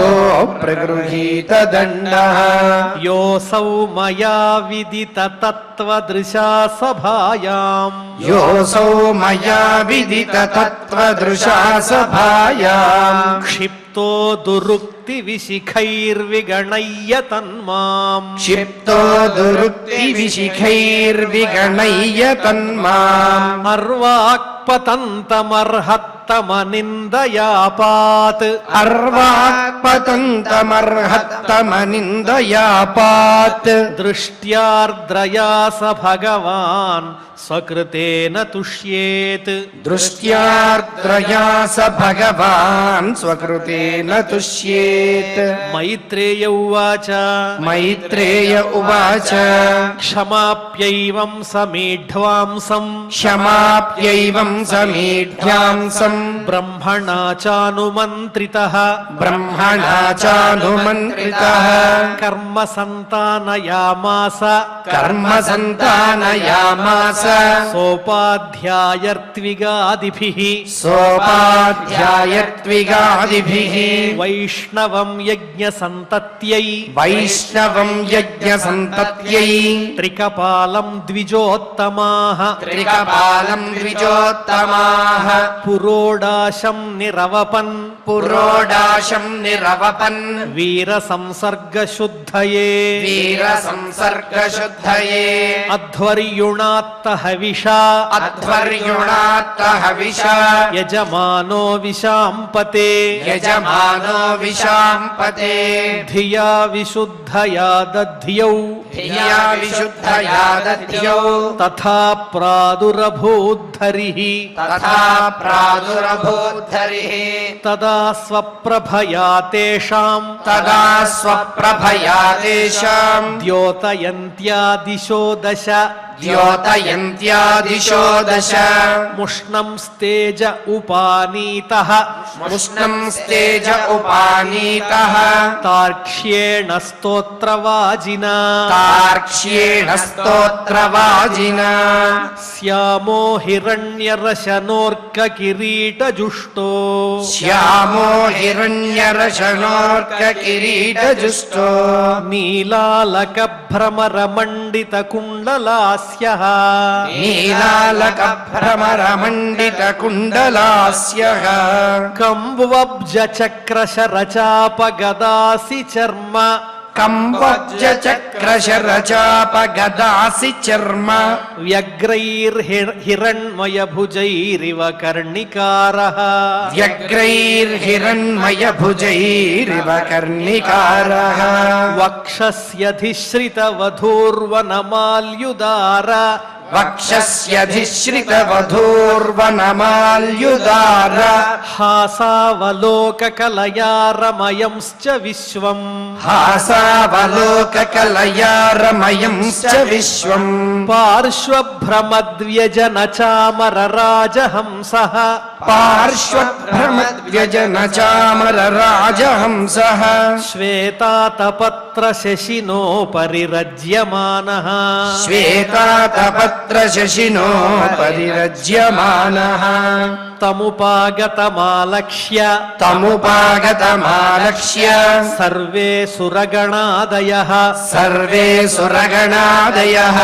ప్రగృహీత దండః యోసౌ మయా విదిత తత్వదృశా సభాయాం యోసౌ మయా విదిత తత్వదృశా సభాయాం క్షిప్తో దురుక్తి విశిఖైర్విగణయ్య తన్మాం క్షిప్తో దురుక్తి విశిఖైర్విగణయ్య తన్మాం అర్వాక్పతంతమర్హత్తమనిందయాపాత్ అర్వాక్పతంతమర్హత్తమనిందయాపాత్ దృష్ట్యార్ద్రయా స భగవాన్ స్వకృతేన తుష్యేత్ దృష్ట్యార్ద్రయా స భగవాన్ స్వకృతేన తుష్యేత్ మైత్రేయ ఉవాచ మైత్రేయ ఉవాచ క్షమాప్యైవం సమీఢ్వాంసం క్షమాప్యైవం సమీఢ్యాంసం బ్రహ్మణా చానుమంత్రితః బ్రహ్మణా చానుమంత్రితః కర్మ సంతానయామాస కర్మ సంతానయామాస సోపాధ్యాయర్త్విగాదిభిః సోపాధ్యాయత్విగాదిభిః వైష్ణవం యజ్ఞ సంతత్యై వైష్ణవం యజ్ఞ సంతత్యై త్రికపాలం ద్విజోత్తమాః త్రికపాలం ద్విజోత్తమాః పురోడాశం నిరవపన్ పురోడాశం నిరవపన్ వీర సంసర్గ శుద్ధయే వీర సంసర్గ శుద్ధయే అధ్వర్యుణాత్త హవిషా అధ్వర్యుణాత్త హవిష యజమానో విశాంపతే యజమానో విశాంపతే ధియా విశుద్ధయా దధ్యౌ ధియా విశుద్ధయా దధ్యౌ తథా ప్రాదురభూద్ధరిః తథా ప్రాదురభూద్ధరిః తదా స్వప్రభయా తేషాం తదా స్వప్రభయా తేషాం ద్యోతయంత్యా దిశో దశ ద్యోతయంత్యాదిశో దశ ముష్ణం స్తేజ ఉపానీతః ముష్ణం స్తేజ ఉపానీతః తార్క్ష్యేణ స్తోత్రవాజినా తార్క్ష్యేణ స్తోత్రవాజినా శ్యామో హిరణ్యరశనోర్క కిరీటజుష్టో శ్యామో హిరణ్యరశనోర్క కిరీటజుష్టో నీలాలక భ్రమరమండిత కుండలాస్య నీలాలక భ్రమరమండిత కుండలాస్యః కంబువబ్జ చక్రశరచాప గదాసి చర్మ కంబబ్జ చక్రశరచాప గదాసి చర్మ వ్యగ్రైర్హిరణ్మయ భుజైరివ కర్ణికారః వ్యగ్రైర్హిరణ్మయ భుజైరివ కర్ణికారః వక్షస్యధిశ్రిత వధూర్వనమాల్యుదార వక్షస్యధిశ్రిత వధూర్వనమాల్యుదార హాసావలోక కలయారమయంశ్చ విశ్వం హాసావలోకకలయా రమయంశ్చ విశ్వం పార్శ్వభ్రమద్వ్యజన చామర రాజహంసః పార్శ్వభ్రమద్వ్యజన చామర రాజహంసః శ్వేతాతపత్ర శశినో పరిరజ్యమానః శ్వేతాతపత్ర శశినో పరిరజ్యమానః తముపాగతమాలక్ష్య తముపాగతమాలక్ష్య సర్వే సురగణాదయః సర్వే సురగణాదయః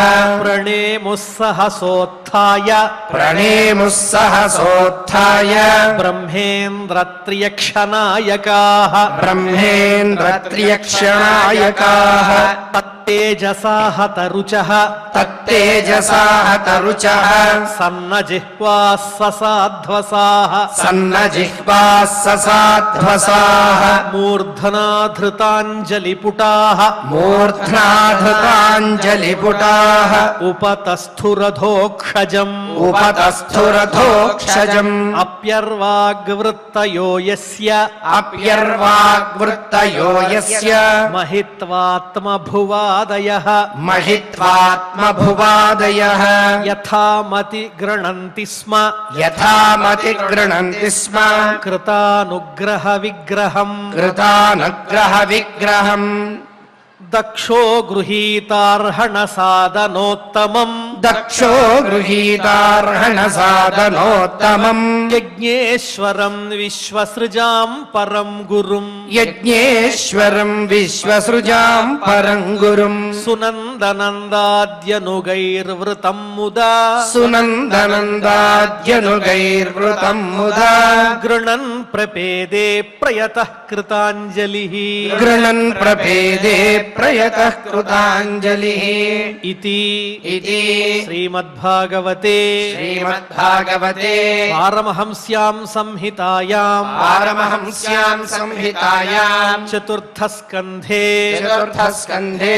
ప్రణేముస్సహసోత్థాయ ప్రణేముః సహసోత్థాయ బ్రహ్మేంద్రత్రియక్షనాయకాః బ్రహ్మేంద్రత్రియక్షణాయకాః తత్తేజసాః తరుచః తత్తేజసాః తరుచః సన్నజిహ్వాः ససాధ్వసాః సన్నజిహ్వాः ససాధ్వసాః మూర్ధనాధృతాంజలిపుటాః మూర్ధ్నాధృతాంజలిపుటాః ఉపతస్థురథోక్షజం ఉపతస్థురథోక్షజం అప్యర్వాగ్వృత్తయో యస్య అప్యర్వాగ్వృత్తయో యస్య మహిత్వాత్మభువాదయః మహిత్వాత్మభువాదయః యథామతి గృణంతి స్మ యథామతి గృణంతి స్మ కృతానుగ్రహ విగ్రహం కృతానుగ్రహ విగ్రహం దక్షో గృహీతార్హణ సాధనోత్తమం దక్షో గృహీతార్హణ సాధనోత్తమం యజ్ఞేశ్వరం విశ్వసృజాం పరం గురుం యజ్ఞేశ్వరం విశ్వసృజాం పరం గురుం సునందనందాద్యనుగైర్వృతం ముదా సునందనందాద్యనుగైర్వృతం ముదా గృణన్ ప్రపేదే ప్రయతః కృతాంజలిః గృణన్ ప్రపేదే ప్రయతః కృతాంజలిః ఇతి ఇతి శ్రీమద్భాగవతే శ్రీమద్భాగవతే పారమహంస్యాం సంహితాయాం పారమహంస్యాం సంహితాయాం చతుర్థస్కంధే చతుర్థస్కంధే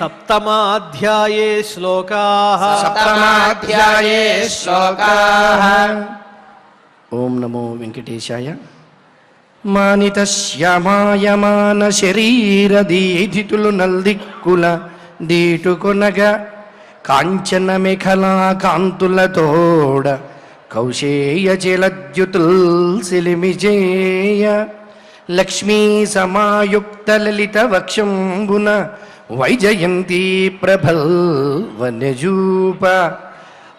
సప్తమాధ్యాయే శ్లోకాః సప్తమాధ్యాయే శ్లోకాః. ఓం నమో వెంకటేశాయ. మానితశ్యామాయ మాన శరీర దీధితులు నల్దిక్కుల దీటుకొనగా కాంచన మేఖలా కాంతులతోడ కౌశేయ చిలద్యుతుల్ సిలిమిజేయ లక్ష్మీ సమాయుక్త లలిత వక్షంబున వైజయంతి ప్రభల్ వనజూప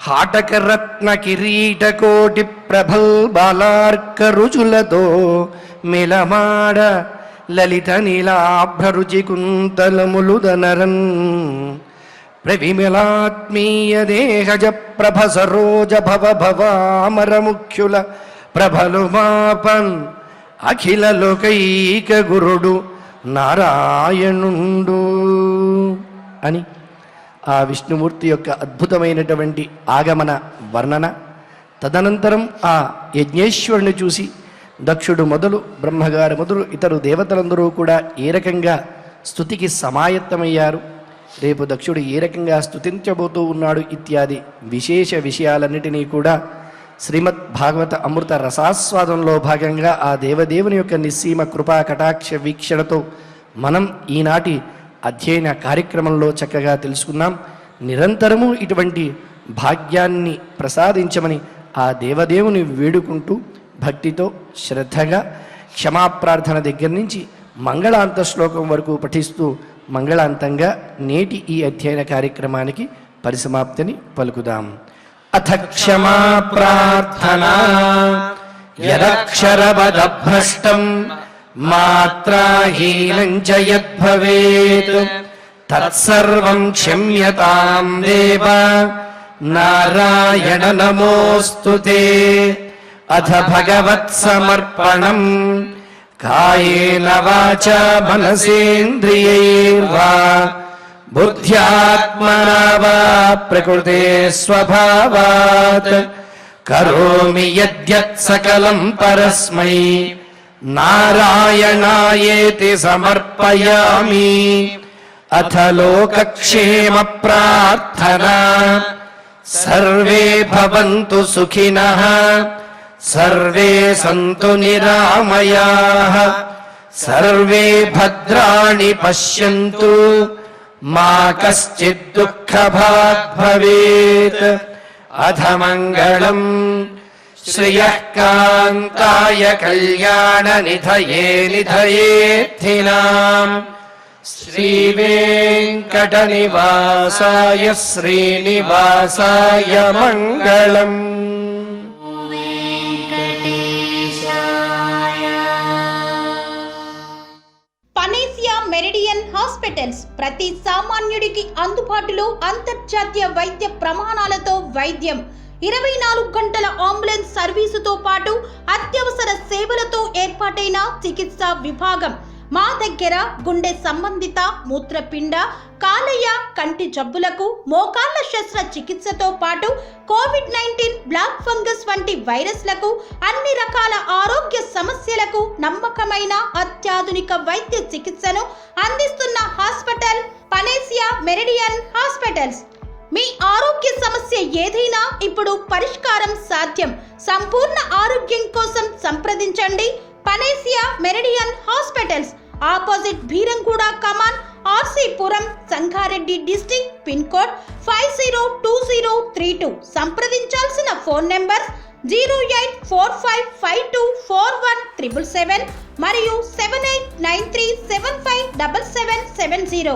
హాటకరత్న కిరీట కోటి ప్రభల్ బాలార్క రుచులతో మిలమాడ లలిత నీలాభ్రరుచి కుంతలములుదనరన్ ప్రవిమలాత్మీయ దేహజ ప్రభ సరోజ భవ భవామర ముఖ్యుల ప్రభలు మాపన్ అఖిల లోకైక గురుడు నారాయణుండు అని ఆ విష్ణుమూర్తి యొక్క అద్భుతమైనటువంటి ఆగమన వర్ణన. తదనంతరం ఆ యజ్ఞేశ్వరుని చూసి దక్షుడు మొదలు బ్రహ్మగారు మొదలు ఇతరు దేవతలందరూ కూడా ఏ రకంగా స్తుతికి సమాయత్తమయ్యారు, రేపు దక్షుడు ఏ రకంగా స్తుతించబోతూ ఉన్నాడు ఇత్యాది విశేష విషయాలన్నిటినీ కూడా శ్రీమద్ భాగవత అమృత రసాస్వాదంలో భాగంగా ఆ దేవదేవుని యొక్క నిస్సీమ కృపా కటాక్ష వీక్షణతో మనం ఈనాటి అధ్యయన కార్యక్రమంలో చక్కగా తెలుసుకున్నాం. నిరంతరము ఇటువంటి భాగ్యాన్ని ప్రసాదించమని ఆ దేవదేవుని వేడుకుంటూ భక్తితో శ్రద్ధగా క్షమాప్రార్థన దగ్గర నుంచి మంగళాంత శ్లోకం వరకు పఠిస్తూ మంగళాంతంగా నేటి ఈ అధ్యయన కార్యక్రమానికి పరిసమాప్తిని పలుకుదాం. అథ క్షమా ప్రార్థనా యదక్షరవదభ్రష్టం మాత్రాహీనం చ యద్భవేత్ తత్సర్వం క్షమ్యతాం దేవ నారాయణ నమోస్తుతే. అథ భగవత్ సమర్పణం కాయేన వాచా మనసేంద్రియైర్వా బుద్ధ్యాత్మనా వా ప్రకృతే స్వభావాత్ కరోమి యద్యత్ సకలం పరస్మై నారాయణాయేతి సమర్పయామి. అథ లోకక్షేమ ప్రార్థనా సర్వే భవంతు సుఖినః సర్వే సంతు నిరామయాః సర్వే భద్రాణి పశ్యంతు మా కశ్చిద్ దుఃఖభాగ్ భవేత్. అథ మంగళం శ్రియః కాంతాయ కళ్యాణ నిధయే నిధయేర్థినాం శ్రీవేంకట నివాసాయ శ్రీనివాసాయ మంగళం. పనేసియా మెరిడియన్ హాస్పిటల్స్ ప్రతి సామాన్యుడికి అందుబాటులో అంతర్జాతీయ వైద్య ప్రమాణాలతో వైద్యం, 24 గంటల అంబులెన్స్ సర్వీసుతో పాటు అత్యవసర సేవలతో ఏర్పాటైన చికిత్సా విభాగం. మా దగ్గర గుండె సంబంధిత, మూత్రపిండ, కాలేయ, కంటి జబ్బులకు, మోకాళ్ల శస్త్ర చికిత్సతో పాటు కోవిడ్-19, బ్లాక్ ఫంగస్ వంటి వైరస్లకు, అన్ని రకాల ఆరోగ్య సమస్యలకు నమ్మకమైన అత్యాధునిక వైద్య చికిత్సను అందిస్తున్న హాస్పిటల్ పనేసియా మెరిడియన్ హాస్పిటల్స్. మీ ఆరోగ్య సమస్య ఏదైనా ఇప్పుడు పరిష్కారం సాధ్యం. సంపూర్ణ ఆరోగ్యం కోసం సంప్రదించండి panacea meridian hospitals. Opposite Bheeramguda Kaman, RC Puram, Sangareddy district. Pin code 502032. సంప్రదించాల్సిన ఫోన్ నెంబర్ 0845524177 మరియు 7893757770.